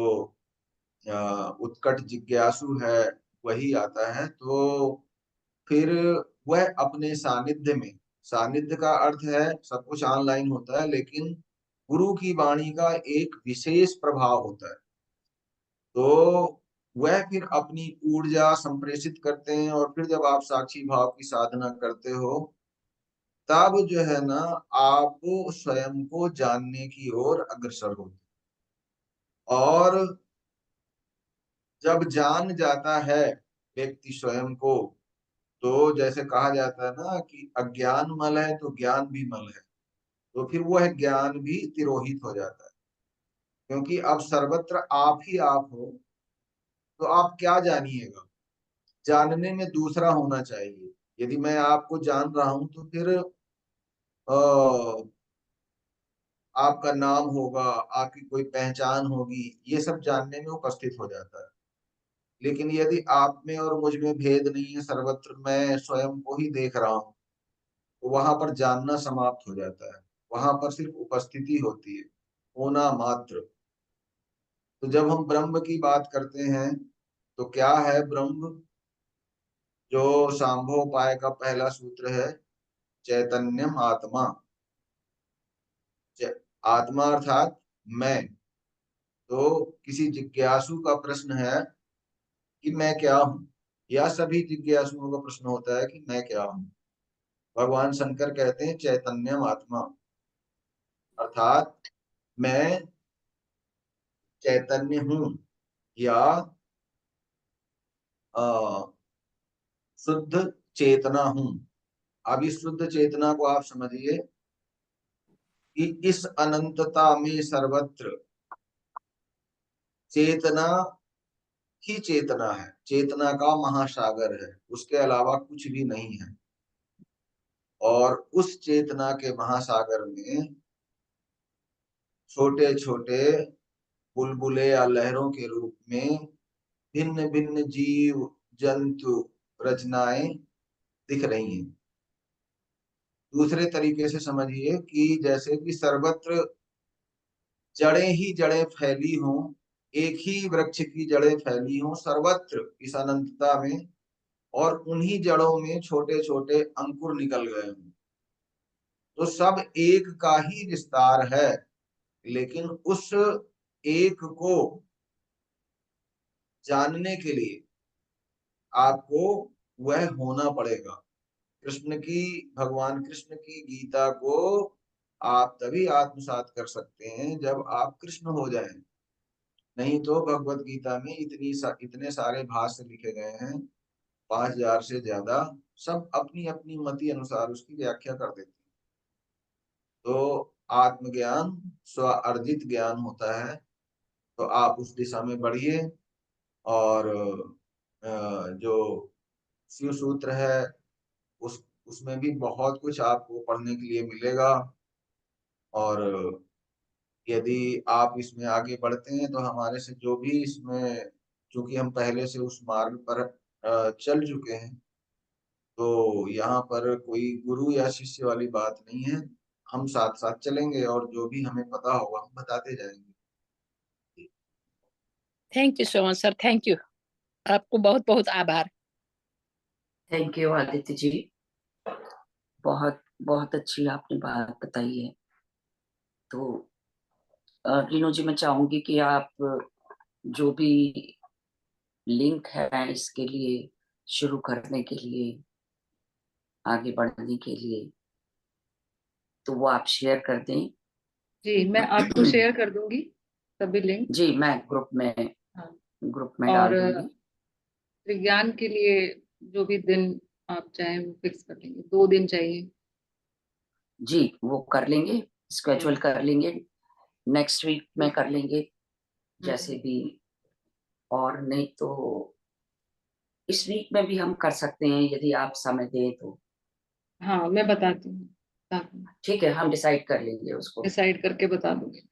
उत्कट जिज्ञासु है वही आता है। तो फिर वह अपने सानिध्य में, सानिध्य का अर्थ है सब कुछ ऑनलाइन होता है, लेकिन गुरु की वाणी का एक विशेष प्रभाव होता है। तो वह फिर अपनी ऊर्जा संप्रेषित करते हैं, और फिर जब आप साक्षी भाव की साधना करते हो तब जो है ना, आप स्वयं को जानने की ओर अग्रसर होते हैं। और जब जान जाता है व्यक्ति स्वयं को, तो जैसे कहा जाता है ना कि अज्ञान मल है तो ज्ञान भी मल है, तो फिर वह ज्ञान भी तिरोहित हो जाता है। क्योंकि अब सर्वत्र आप ही आप हो, तो आप क्या जानिएगा। जानने में दूसरा होना चाहिए। यदि मैं आपको जान रहा हूं तो फिर आपका नाम होगा, आपकी कोई पहचान होगी, ये सब जानने में उपस्थित हो जाता है। लेकिन यदि आप में और मुझ में भेद नहीं है, सर्वत्र मैं स्वयं को ही देख रहा हूँ, तो वहां पर जानना समाप्त हो जाता है। वहां पर सिर्फ उपस्थिति होती है, होना मात्र। तो जब हम ब्रह्म की बात करते हैं तो क्या है ब्रह्म? जो सांभोपाय का पहला सूत्र है, चैतन्यम आत्मा। आत्मा अर्थात मैं। तो किसी जिज्ञासु का प्रश्न है कि मैं क्या हूँ, या सभी जिज्ञासुओं का प्रश्न होता है कि मैं क्या हूँ। भगवान शंकर कहते हैं चैतन्यम आत्मा, अर्थात मैं चैतन्य हूँ, या शुद्ध चेतना हूँ। अब इस शुद्ध चेतना को आप समझिए कि इस अनंतता में सर्वत्र चेतना ही चेतना है, चेतना का महासागर है, उसके अलावा कुछ भी नहीं है। और उस चेतना के महासागर में छोटे छोटे बुलबुले या लहरों के रूप में भिन्न भिन्न जीव जंतु रचनाएं दिख रही हैं। दूसरे तरीके से समझिए कि जैसे कि सर्वत्र जड़ें ही जड़ें फैली हों, एक ही वृक्ष की जड़ें फैली हों सर्वत्र इस अनंतता में, और उन्हीं जड़ों में छोटे छोटे अंकुर निकल गए हों। तो सब एक का ही विस्तार है, लेकिन उस एक को जानने के लिए आपको वह होना पड़ेगा। भगवान कृष्ण की गीता को आप तभी आत्मसात कर सकते हैं जब आप कृष्ण हो जाएं। नहीं तो भगवत गीता में इतने सारे भाष्य लिखे गए हैं, 5000 से ज्यादा, सब अपनी अपनी मति अनुसार उसकी व्याख्या कर देते हैं। तो आत्मज्ञान स्व अर्जित ज्ञान होता है। तो आप उस दिशा में बढ़िए। और जो शिव सूत्र है उसमें भी बहुत कुछ आपको पढ़ने के लिए मिलेगा। और यदि आप इसमें आगे बढ़ते हैं तो हमारे से जो भी इसमें, चूंकि हम पहले से उस मार्ग पर चल चुके हैं, तो यहाँ पर कोई गुरु या शिष्य वाली बात नहीं है। हम साथ साथ चलेंगे और जो भी हमें पता होगा हम बताते जाएंगे। Thank you so much sir, thank you. आपको बहुत बहुत आभार। थैंक यू आदित्य जी, बहुत बहुत अच्छी आपने बात बताई है। तो रीनू जी, मैं चाहूंगी कि आप जो भी लिंक है इसके लिए, शुरू करने के लिए, आगे बढ़ने के लिए, तो वो आप शेयर कर दें। जी, मैं आपको शेयर कर दूंगी सभी लिंक। जी, मैं ग्रुप में और डाल दूंगी। विज्ञान के लिए जो भी दिन आप चाहें वो फिक्स कर लेंगे। 2 दिन चाहिए। जी वो कर लेंगे, स्केड्यूल कर लेंगे, नेक्स्ट वीक में कर लेंगे जैसे भी, और नहीं तो इस वीक में भी हम कर सकते हैं यदि आप समय दें तो। हाँ मैं बताती हूँ, ठीक है, हम डिसाइड कर लेंगे उसको। डिसाइड करके बता दूंगी।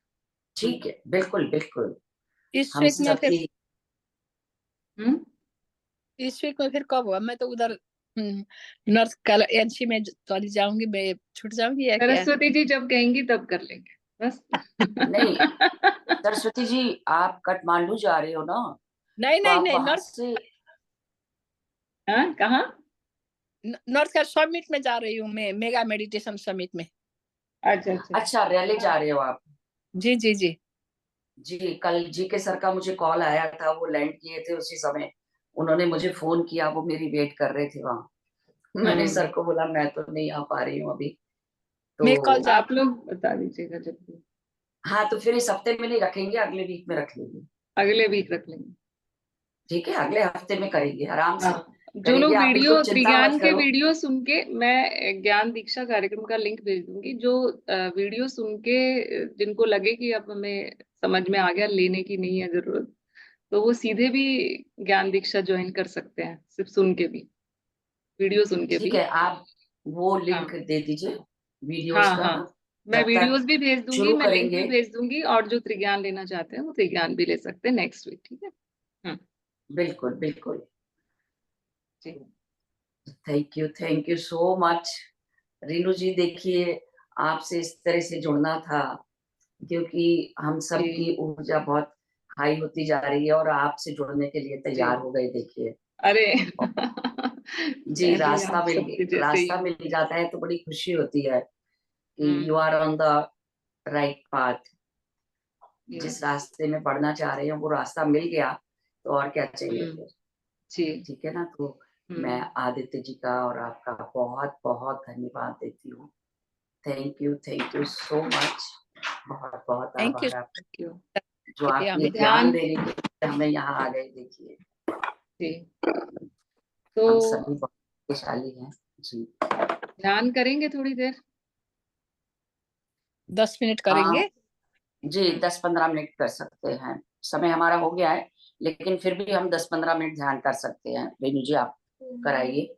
ठीक है, बिल्कुल बिल्कुल। इस हम वीक में फिर सबकी हम्म इस वीक में फिर कब हुआ? मैं तो उधर नॉर्थ कल एनसी में चली जाऊंगी, मैं छूट जाऊंगी या क्या? सरस्वती जी जब कहेंगी तब कर लेंगे बस। नहीं, सरस्वती जी आप काठमांडू जा रहे हो ना, नहीं तो नहीं आप नहीं, वहां से हाँ कहाँ? नॉर्थ का समिट में जा रही हूँ मैं, मेगा मेडिटेशन समिट में। अच्छा अच्छा। अच्छा रैली जा रहे हो आप? जी जी जी। जी कल जी के सर का मुझे कॉल आया था, वो लैंड किए थे उसी समय, उन्होंने मुझे फोन किया, वो मेरी वेट कर रहे थे वहां। मैंने सर को बोला मैं तो नहीं आ पा रही हूँ अभी, मैं कल तो जा आप लोग बता दीजिएगा जब भी। हाँ तो फिर इस हफ्ते में नहीं रखेंगे, अगले वीक में रख लेंगे। अगले वीक रख लेंगे। ठीक है, अगले हफ्ते में करेंगे, आराम से हाँ, जो करेंगे, लोग आप वीडियो बिल्कुल चिंता त्रिज्ञान मत के करो। वीडियो सुन के, मैं ज्ञान दीक्षा कार्यक्रम का लिंक भेज दूंगी, जो वीडियो सुन के जिनको लगे कि अब हमें समझ में आ गया, लेने की नहीं है जरूरत, तो वो सीधे भी ज्ञान दीक्षा ज्वाइन कर सकते हैं, सिर्फ सुन के भी, वीडियो सुन के ठीक भी। है, आप वो लिंक हाँ दे दीजिए वीडियोस हाँ का, हाँ, मैं जब तक वीडियोस भी भेज दूंगी, शुरू मैं लिंक भी करेंगे। भेज दूंगी, और जो त्रिज्ञान लेना चाहते हैं वो त्रिज्ञान भी ले सकते हैं नेक्स्ट वीक। ठीक है। बिल्कुल बिल्कुल। जी। Thank you so much Reenu ji. देखिए आपसे इस तरह से जुड़ना था, क्योंकि हम सब जी की ऊर्जा बहुत हाई होती जा रही है और आपसे जुड़ने के लिए जी। तैयार हो गए। देखिए अरे और जी, मैं भी आप सबके जैसे ही रास्ता हूँ। मिल जाता है तो बड़ी खुशी होती है कि you hmm. Are on the right path. जी। जिस रास्ते में बढ़ना चाह रहे हैं वो रास्ता मिल गया, तो और क्या चाहिए हम्म। फिर। जी। ठीक है ना, तो मैं हम्म। आदित्य जी का और आपका बहुत बहुत धन्यवाद देती हूँ। Thank you so much. बहुत बहुत थैंक यू। आभार आपका, थैंक यू। जो आप ये ज्ञान ध्यान। देने के लिए हमें यहाँ आ गए। देखिए जी। तो हम सभी बहुत भाग्यशाली हैं जी। ध्यान करेंगे थोड़ी देर। 10 मिनट हाँ करेंगे। जी, 10-15 मिनट कर सकते हैं, समय हमारा हो गया है, लेकिन फिर भी हम 10-15 मिनट ध्यान कर सकते हैं। रेनू जी आप कराइए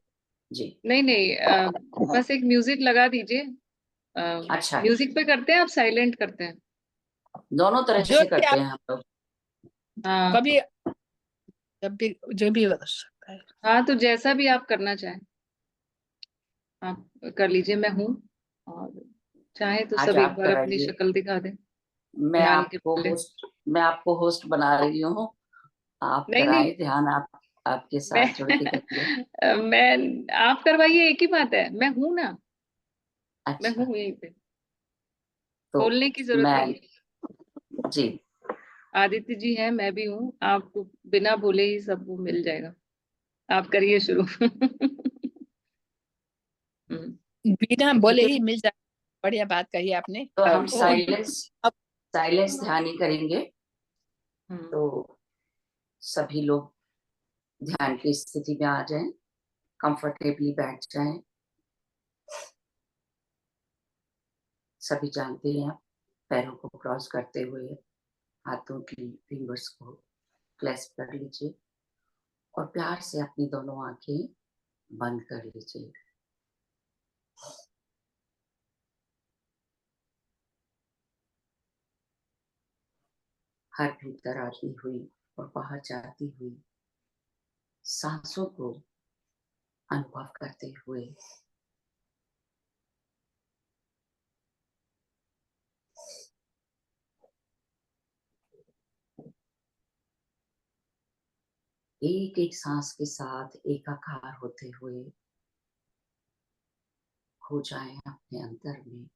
जी। नहीं नहीं, बस एक म्यूजिक लगा दीजिए। अच्छा, म्यूजिक पे करते हैं, आप साइलेंट करते हैं? दोनों तरह जो से भी करते आप हैं हम लोग। हाँ कभी, जब भी जो भी हो सकता है। हाँ, तो जैसा भी आप करना चाहें आप कर लीजिए, मैं हूँ। और चाहे तो आज सब एक आप बार अपनी कराइए, शक्ल दिखा दें ध्यान के पहले। मैं आपको होस्ट बना रही हूँ, आप नहीं नहीं, कराएं ध्यान, आप आपके मैं साथ जुड़ के करिए। मैं आप करवाइए, एक ही बात है, मैं हूं ना, मैं अच्छा, हूँ यहीं पे, तो बोलने की जरूरत नहीं मैं है। जी आदित्य जी हैं, मैं भी हूँ, आपको बिना बोले ही सब वो मिल जाएगा। आप करिए शुरू। हम्म। बिना ठीक बोले है, ही मिल जाए। बढ़िया बात कही आपने। तो हम ओ, साइलेंस ध्यान ही करेंगे। हम्म। तो सभी लोग ध्यान की स्थिति में आ जाएं, कंफर्टेबली बैठ जाएं। सभी जानते हैं, पैरों को क्रॉस करते हुए हाथों की फिंगर्स को क्लैस्प कर लीजिए और प्यार से अपनी दोनों आंखें बंद कर लीजिए। हर भीतर आती हुई और बाहर जाती हुई सांसों को अनुभव करते हुए एक एक सांस के साथ एकाकार होते हुए खो जाएं अपने अंदर में।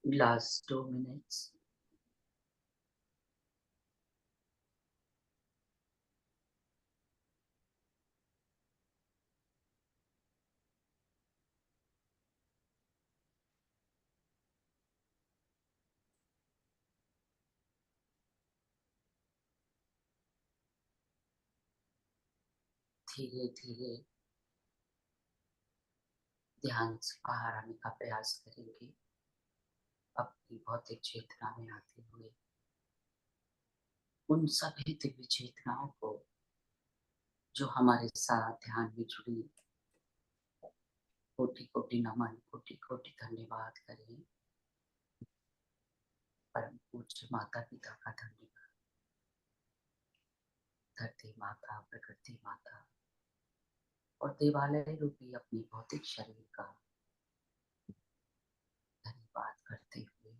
Last 2 minutes. धीरे धीरे ध्यान से बाहर आने का प्रयास करेंगे, अपनी भौतिक चेतना में आते हुए उन सभी दिव्य चेतनाओं को जो हमारे साथ ध्यान में जुड़ी, कोटि कोटि नमन, कोटि कोटि धन्यवाद करें। परम पूज्य माता पिता का धन्यवाद, धरती माता, प्रकृति माता और देवालय रूपी अपनी भौतिक शरीर का धन्यवाद करते हुए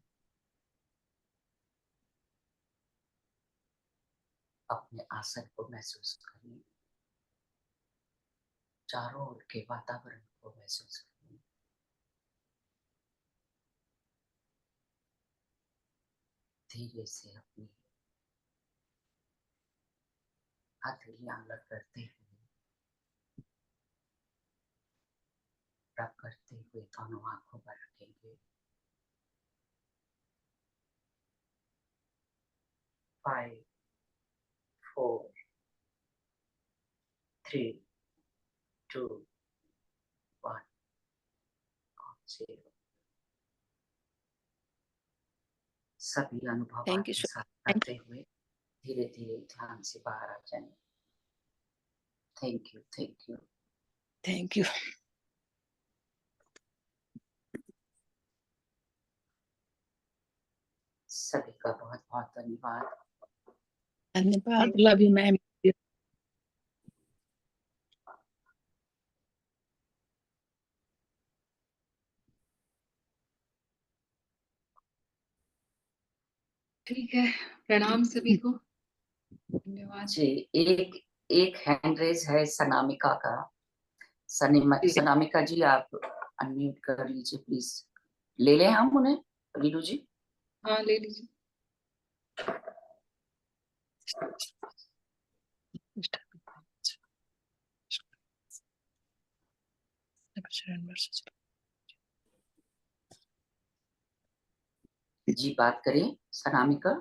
अपने आसन को महसूस करें, चारों ओर के वातावरण को महसूस करें। धीरे से अपनी हथेलियां अलग करते हुए, रब करते हुए दोनों आंखों पर रखेंगे। 5, 4, 3, 2, 1 और 0। सभी अनुभव Thank you, के sir. साथ Thank करते हुए धीरे धीरे ध्यान से बाहर आ जाएं। Thank you, thank you. Thank you. सभी का बहुत बहुत धन्यवाद। धन्यवाद। Love you ma'am. ठीक है, प्रणाम सभी को, धन्यवाद। जी, एक हैंड रेज है सनामिका का। सनामिका जी, आप अनम्यूट कर लीजिए प्लीज। ले लें हम उन्हें, रीलू जी? हाँ, ले लीजिए। जी, बात करें सनामिका।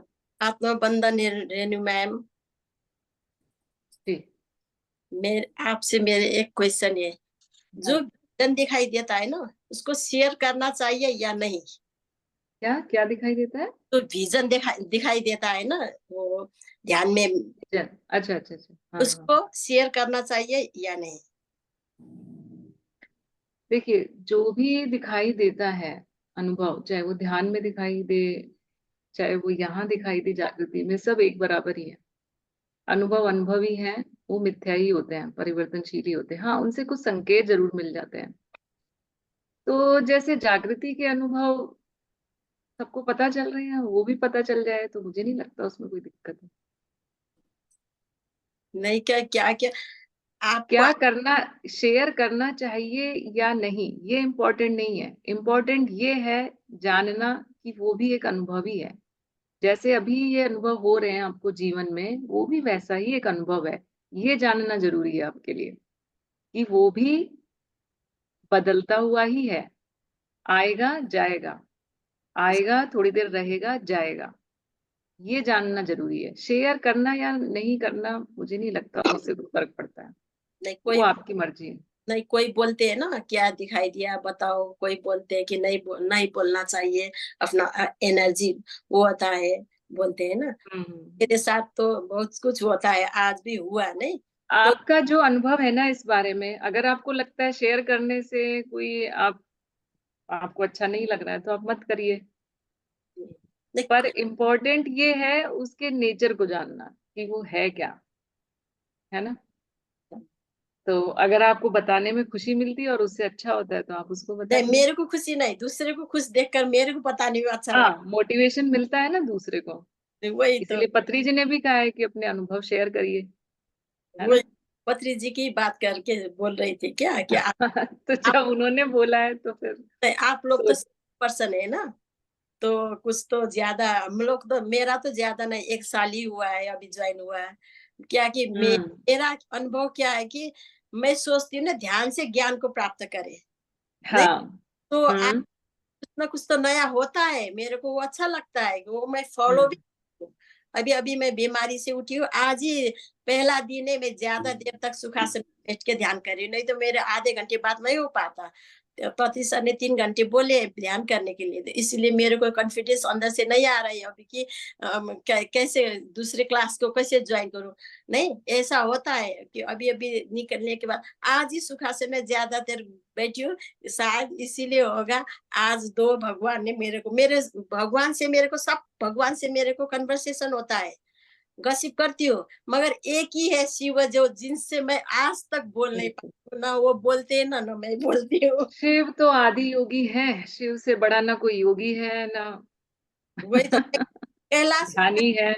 आत्मा बंदन रेणु मैम, जी, आपसे मेरे एक क्वेश्चन है। जो विजन दिखाई देता है ना, उसको शेयर करना चाहिए या नहीं? क्या क्या दिखाई देता है? तो विजन दिखाई देता है ना, वो ध्यान में, अच्छा अच्छा अच्छा, हाँ, उसको शेयर करना चाहिए या नहीं? देखिए, जो भी दिखाई देता है अनुभव, चाहे वो ध्यान में दिखाई दे, चाहे वो यहाँ दिखाई दे जागृति में, सब एक बराबर ही है। अनुभव अनुभव ही है, वो मिथ्या ही होते हैं, परिवर्तनशील ही होते हैं। हाँ, उनसे कुछ संकेत जरूर मिल जाते हैं। तो जैसे जागृति के अनुभव सबको पता चल रहे हैं, वो भी पता चल जाए, तो मुझे नहीं लगता उसमें कोई दिक्कत है। नहीं, क्या क्या आप क्या करना, शेयर करना चाहिए या नहीं, ये इम्पोर्टेंट नहीं है। इम्पोर्टेंट ये है जानना कि वो भी एक अनुभव ही है। जैसे अभी ये अनुभव हो रहे हैं आपको जीवन में, वो भी वैसा ही एक अनुभव है। ये जानना जरूरी है आपके लिए कि वो भी बदलता हुआ ही है, आएगा जाएगा, आएगा थोड़ी देर रहेगा जाएगा। ये जानना जरूरी है। शेयर करना या नहीं करना, मुझे नहीं लगता उससे कोई फर्क पड़ता है। नहीं, वो कोई आपकी मर्जी है। नहीं, कोई बोलते हैं ना, क्या दिखाई दिया बताओ, कोई बोलते हैं कि नहीं बोलना चाहिए, अपना एनर्जी वो होता है, बोलते हैं ना। मेरे साथ तो बहुत कुछ होता है, आज भी हुआ नहीं। आपका जो अनुभव है ना इस बारे में, अगर आपको लगता है शेयर करने से कोई आपको अच्छा नहीं लग रहा है, तो आप मत करिए। पर इम्पोर्टेंट ये है उसके नेचर को जानना कि वो है क्या, है ना। तो अगर आपको बताने में खुशी मिलती है और उससे अच्छा होता है, तो आप उसको बताइए। मेरे को खुशी नहीं, दूसरे को खुश देखकर मेरे को बताने में अच्छा हाँ, मोटिवेशन मिलता है ना दूसरे को। वही तो, इसलिए पत्री जी ने भी कहा है कि अपने अनुभव शेयर करिए, है वही ना। पत्री जी की बात करके बोल रही थी क्या कि तो जब उन्होंने बोला है तो फिर आप लोग तो पर्सन है ना, तो कुछ तो ज्यादा हम लोग तो, मेरा तो ज्यादा नहीं, 1 साल ही हुआ है अभी ज्वाइन हुआ है। क्या कि मेरा अनुभव क्या है कि मैं सोचती हूँ ना ध्यान से ज्ञान को प्राप्त करे। हाँ। तो आज कुछ ना कुछ तो नया होता है, मेरे को वो अच्छा लगता है, वो मैं फॉलो भी। अभी मैं बीमारी से उठी हूँ, आज ही पहला दिन है, मैं ज्यादा देर तक सुखासन बैठ के ध्यान कर रही हूँ, नहीं तो मेरे आधे घंटे बाद नहीं हो पाता। पति सर ने 3 घंटे बोले ध्यान करने के लिए, तो इसलिए मेरे को कॉन्फिडेंस अंदर से नहीं आ रही है अभी कि कैसे दूसरे क्लास को कैसे ज्वाइन करूं। नहीं, ऐसा होता है कि अभी निकलने के बाद आज ही सुखासन में ज्यादा देर बैठी हूँ, शायद इसीलिए होगा। आज 2 भगवान ने मेरे भगवान से मेरे को कन्वर्सेशन होता है, गसिप करती हूँ, मगर एक ही है शिव जो जिनसे मैं आज तक बोल नहीं पाती, ना वो बोलते हैं ना मैं बोलती हूँ। शिव तो आदि योगी है, शिव से बड़ा ना कोई योगी है ना वही तो कैलाश ध्यानी है।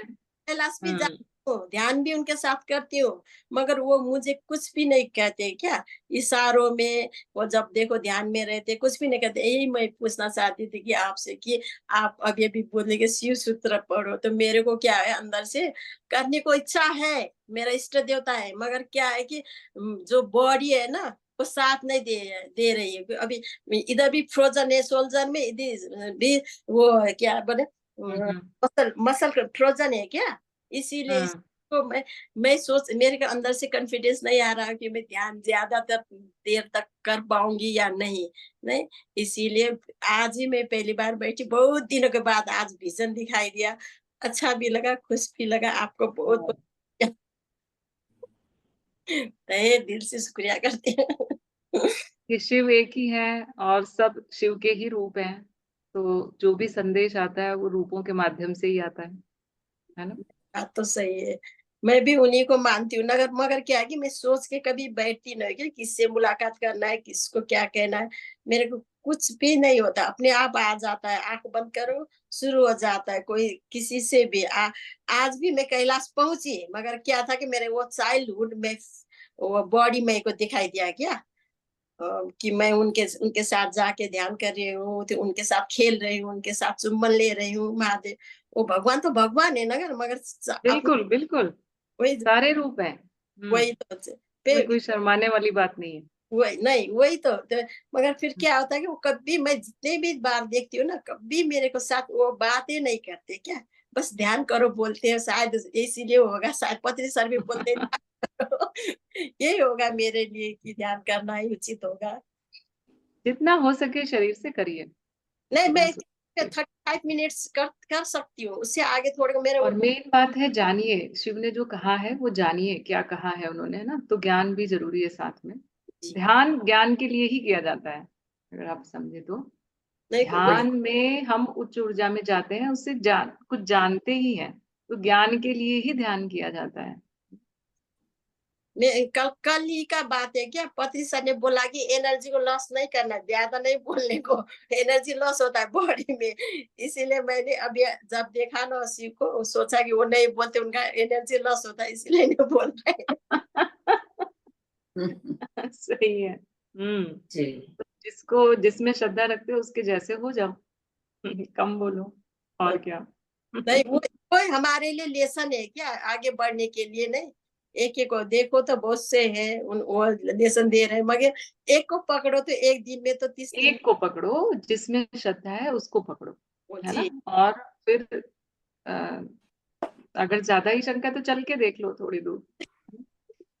भी जाती हूँ, ध्यान भी उनके साथ करती हूँ, मगर वो मुझे कुछ भी नहीं कहते क्या, इशारों में। वो जब देखो ध्यान में रहते, कुछ भी नहीं कहते। यही मैं पूछना चाहती थी कि आपसे कि आप अभी बोले कि शिव सूत्र पढ़ो, तो मेरे को क्या है अंदर से करने को इच्छा है, मेरा इष्ट देवता है, मगर क्या है कि जो बॉडी है ना वो साथ नहीं दे रही है। अभी इधर भी फ्रोजन है, सोल्जर में इधर भी वो क्या बोले मसल फ्रोजन है क्या, इसीलिए तो मैं सोच, मेरे के अंदर से कॉन्फिडेंस नहीं आ रहा कि मैं ध्यान ज्यादातर देर तक कर पाऊंगी या नहीं, इसीलिए आज ही मैं पहली बार बैठी, बहुत दिनों के बाद आज विजन दिखाई दिया, अच्छा भी लगा, खुश भी लगा। आपको बहुत बहुत तहे दिल से शुक्रिया करती हूँ। कि शिव एक ही है और सब शिव के ही रूप हैं, तो जो भी संदेश आता है वो रूपों के माध्यम से ही आता है ना। बात तो सही है, मैं भी उन्हीं को मानती हूँ, मगर क्या है कि मैं सोच के कभी बैठती नहीं कि किससे मुलाकात करना है, किसको क्या कहना है, मेरे को कुछ भी नहीं होता, अपने आप आ जाता है, आंख बंद करो शुरू हो जाता है, कोई किसी से भी। आज भी मैं कैलाश पहुंची, मगर क्या था कि मेरे वो चाइल्डहुड में वो बॉडी मेरे को दिखाई दिया क्या, कि मैं उनके साथ जाके ध्यान कर रही हूँ, तो उनके साथ खेल रही हूँ, उनके साथ चुम्बन ले रही हूँ। महादेव वो भगवान तो भगवान है ना, मगर बिल्कुल वही सारे रूप हैं। वही तो कोई शर्माने वाली बात नहीं है। वही तो मगर फिर क्या होता है कि वो कभी, मैं जितने भी बार देखती हूँ ना, कभी मेरे को साथ वो बातें नहीं करते क्या, बस ध्यान करो बोलते हैं, शायद इसीलिए होगा, शायद पत्री सर भी बोलते हैं यही होगा मेरे लिए कि ध्यान करना ही उचित होगा। जितना हो सके शरीर से करिए। नहीं, मैं 35 मिनट्स कर सकती हूँ, उससे आगे थोड़ा मेरे और मेन बात है जानिए, शिव ने जो कहा है वो जानिए, क्या कहा है उन्होंने, है ना। तो ज्ञान भी जरूरी है साथ में। ध्यान ज्ञान के लिए ही किया जाता है, अगर आप समझे तो। ध्यान में हम उच्च ऊर्जा में जाते हैं, उससे कुछ जानते ही हैं, तो ज्ञान के लिए ही ध्यान किया जाता है। कल ही का बात है क्या, पति सर ने बोला कि एनर्जी को लॉस नहीं करना, ज्यादा नहीं बोलने को, एनर्जी लॉस होता है बॉडी में, इसीलिए मैंने अभी जब देखा ना शिव को, सोचा कि वो नहीं बोलते, उनका एनर्जी लॉस होता है, इसलिए नहीं बोल रहे सही है। जिसमें श्रद्धा रखते हो उसके जैसे हो जाओ कम बोलो, और क्या। नहीं, वो हमारे लिए लेसन है क्या, आगे बढ़ने के लिए। नहीं, एक को देखो तो बहुत से हैं, वो लेसन दे रहे हैं, मगर एक को पकड़ो तो एक दिन में तो 30 दिन एक को पकड़ो, जिसमें श्रद्धा है उसको पकड़ो, है ना। और फिर अगर ज्यादा ही शंका तो चल के देख लो थोड़ी दूर।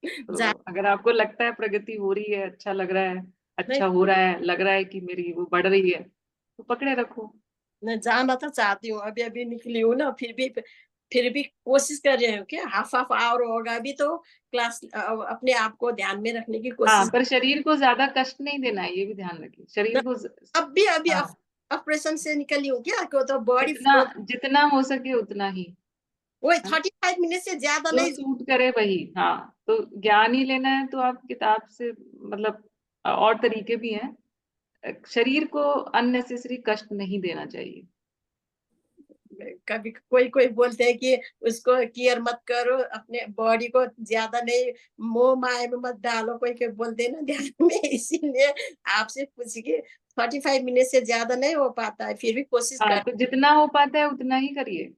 तो अगर आपको लगता है प्रगति हो रही है, अच्छा लग रहा है, अच्छा हो रहा है, लग रहा है कि मेरी वो बढ़ रही है, तो पकड़े रखो। मैं जाना तो चाहती हूँ, अभी निकली हूँ ना, फिर भी कोशिश कर रही हूँ कि हाफ आवर होगा अभी तो क्लास, अपने आप को ध्यान में रखने की कोशिश। पर शरीर को ज्यादा कष्ट नहीं देना है, ये भी ध्यान रखिए। शरीर को अभी ऑपरेशन से निकली हूँ क्या, तो बॉडी जितना हो सके उतना ही, वही 35 मिनट से ज्यादा नहीं सूट करे वही। हाँ, तो ज्ञान ही लेना है तो आप किताब से, मतलब और तरीके भी हैं। शरीर को अननेसेसरी कष्ट नहीं देना चाहिए। कभी कोई कोई बोलते हैं कि उसको केयर मत करो, अपने बॉडी को ज्यादा नहीं मोह माया में मत डालो, कोई कोई बोलते हैं ना ध्यान में, इसीलिए आपसे पूछ के 45 मिनट से ज्यादा नहीं हो पाता है, फिर भी कोशिश हाँ, कर। तो जितना हो पाता है उतना ही करिए।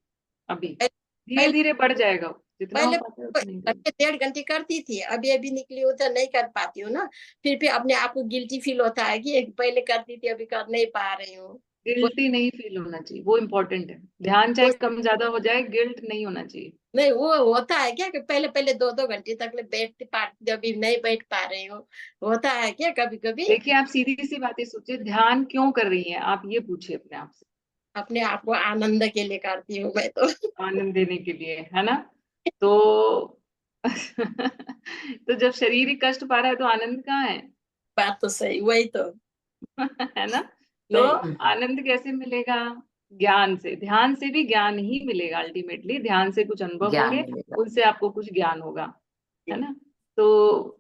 अभी धीरे पहले धीरे बढ़ जाएगा, जितना हो पहले पाता है उतना ही करिए। घंटे 1.5 घंटे करती थी, अभी अभी निकली हूँ तो नहीं कर पाती हूँ ना, फिर भी अपने आप को गिल्टी फील होता है कि पहले करती थी अभी कर नहीं पा रही हूँ। गिल्टी नहीं फील होना चाहिए, वो इम्पोर्टेंट है। ध्यान चाहे कम ज्यादा हो जाए, गिल्ट नहीं होना चाहिए। नहीं वो होता है क्या कि पहले पहले 2-2 घंटे तक बैठ पाती, अभी नहीं बैठ पा रही हूँ, होता है क्या कभी कभी? देखिए, आप सीधी सी बातें सोचिए, ध्यान क्यों कर रही हैं आप, ये पूछिए अपने आप से। अपने आप को आनंद के लिए करती हूँ मैं तो। आनंद देने के लिए, है ना? तो तो जब शरीर ही कष्ट पा रहा है तो आनंद कहाँ है? बात तो सही, वही तो। है ना? तो नहीं आनंद कैसे मिलेगा? ज्ञान से। ध्यान से भी ज्ञान ही मिलेगा अल्टीमेटली। ध्यान से कुछ अनुभव ज्ञान होंगे, मिलेगा। उनसे आपको कुछ ज्ञान होगा, है ना? तो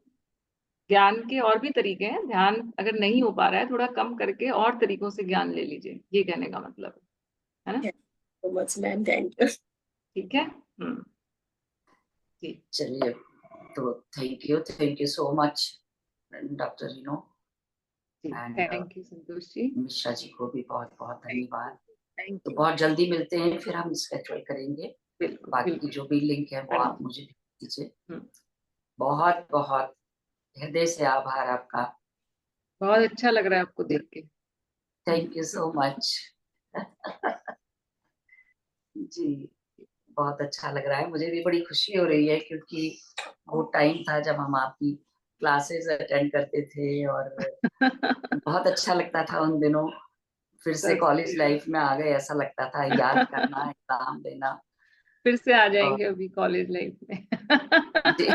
ज्ञान के और भी तरीके हैं। ध्यान अगर नहीं हो पा रहा है, थोड़ा कम करके और तरीकों से ज्ञान ले लीजिए, ये कहने का मतलब है ना? so much ma'am, thank you. ठीक है। जी, चलिए, तो thank you so much doctor Reeno, and thank you Santosh ji. Mishra ji को भी बहुत बहुत धन्यवाद। थैंक तो यू। बहुत जल्दी मिलते हैं, फिर हम स्केड्यूल करेंगे। बिल्कुल बाकी बिल्कुल। जो भी लिंक है वो आप मुझे दीजिए। बहुत बहुत हृदय से आभार आपका। बहुत अच्छा लग रहा है आपको देख के। Thank you so much. जी, बहुत अच्छा लग रहा है, मुझे भी बड़ी खुशी हो रही है, क्योंकि वो टाइम था जब हम आपकी क्लासेस अटेंड करते थे और बहुत अच्छा लगता था उन दिनों। फिर से कॉलेज लाइफ में आ गए, ऐसा लगता था, याद करना, एग्जाम देना। फिर से आ और जाएंगे अभी कॉलेज लाइफ में। जी।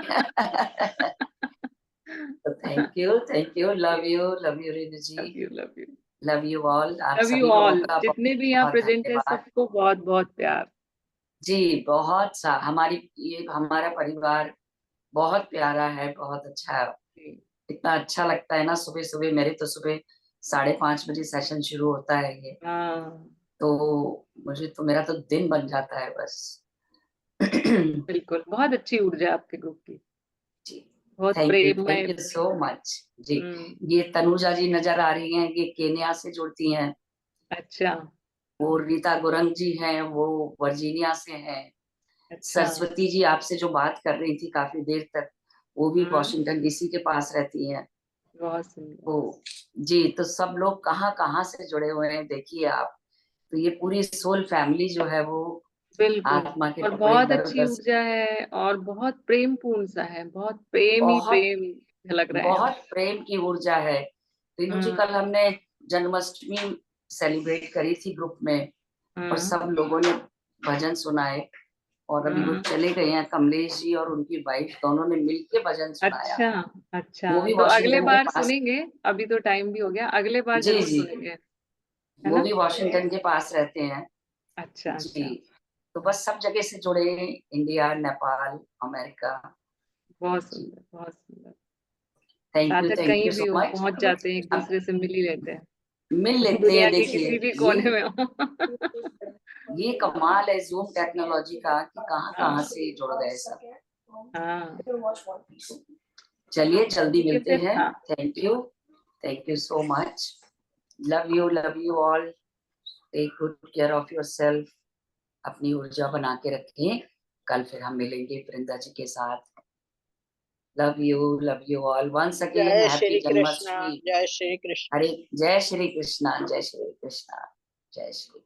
तो thank you, love you Renu ji, love you love you all. आप लव यू सभी लोगों ऑल, का बहुत जितने भी यहाँ बहुत प्रेजेंट है धन्यवाद। सबको बहुत बहुत प्यार। जी, बहुत सा हमारा परिवार बहुत प्यारा है, बहुत अच्छा है। इतना अच्छा लगता है ना, सुबह सुबह मेरे तो सुबह 5:30 बजे सेशन शुरू होता है ये, तो मेरा तो दिन बन जाता है बस। बिल्कुल, बहुत अच्छी ऊर्जा है आपके ग्रुप की। जी, बहुत थैंक प्रेममय। यू सो मच जी। ये तनुजा जी नजर आ रही हैं, ये केन्या से जुड़ती हैं। अच्छा वो रीता गुरंग जी हैं, वो वर्जीनिया से हैं। अच्छा। सरस्वती जी आपसे जो बात कर रही थी काफी देर तक, वो भी वॉशिंगटन डीसी के पास रहती हैं। बहुत सुंदर। तो जी, तो सब लोग कहाँ कहाँ से जुड़े हुए हैं देखिए आप। तो ये पूरी सोल फैमिली जो है वो बिल्कुल, आत्मा के और टुकड़े बहुत इधर अच्छी उधर से ऊर्जा है और बहुत प्रेम पूर्ण सा है, बहुत प्रेम ही बहुत प्रेम झलक रहा है यहाँ। बहुत प्रेम की ऊर्जा है। रीनू जी, कल हमने जन्माष्टमी सेलिब्रेट करी थी ग्रुप में, और सब लोगों ने भजन सुनाए, और अभी वो चले गए हैं, कमलेश जी और उनकी वाइफ दोनों ने मिलके भजन सुनाया। अच्छा अच्छा, वो भी तो अगले वॉशिंगटन के बार पास। सुनेंगे। अभी तो टाइम भी हो गया, अगले बार जी जरूर जी, सुनेंगे, है वो ना? भी वॉशिंगटन के पास रहते हैं। अच्छा जी, अच्छा, तो बस सब जगह से जुड़े हैं, इंडिया, नेपाल, अमेरिका। बहुत सुंदर बहुत सुंदर। थैंक साधक कहीं यू भी सो हो मच। पहुंच जाते हैं, एक हम दूसरे से मिल ही लेते हैं। मिल लेते दुनिया हैं, के देखिए किसी भी कोने में हो। ये कमाल है जूम टेक्नोलॉजी का, कि कहाँ कहाँ से जुड़ गए सब। हाँ, चलिए, जल्दी ठीक है मिलते फिर। हैं। हाँ, thank you so much. Love you all. Take good care of yourself. अपनी ऊर्जा बना के रखें। कल फिर हम मिलेंगे वृंदा जी के साथ। Love you all once again. जय हैप्पी श्री कृष्णा, जन्माष्टमी। जय श्री कृष्ण। हरे, जय श्री कृष्णा, जय श्री कृष्णा, जय श्री।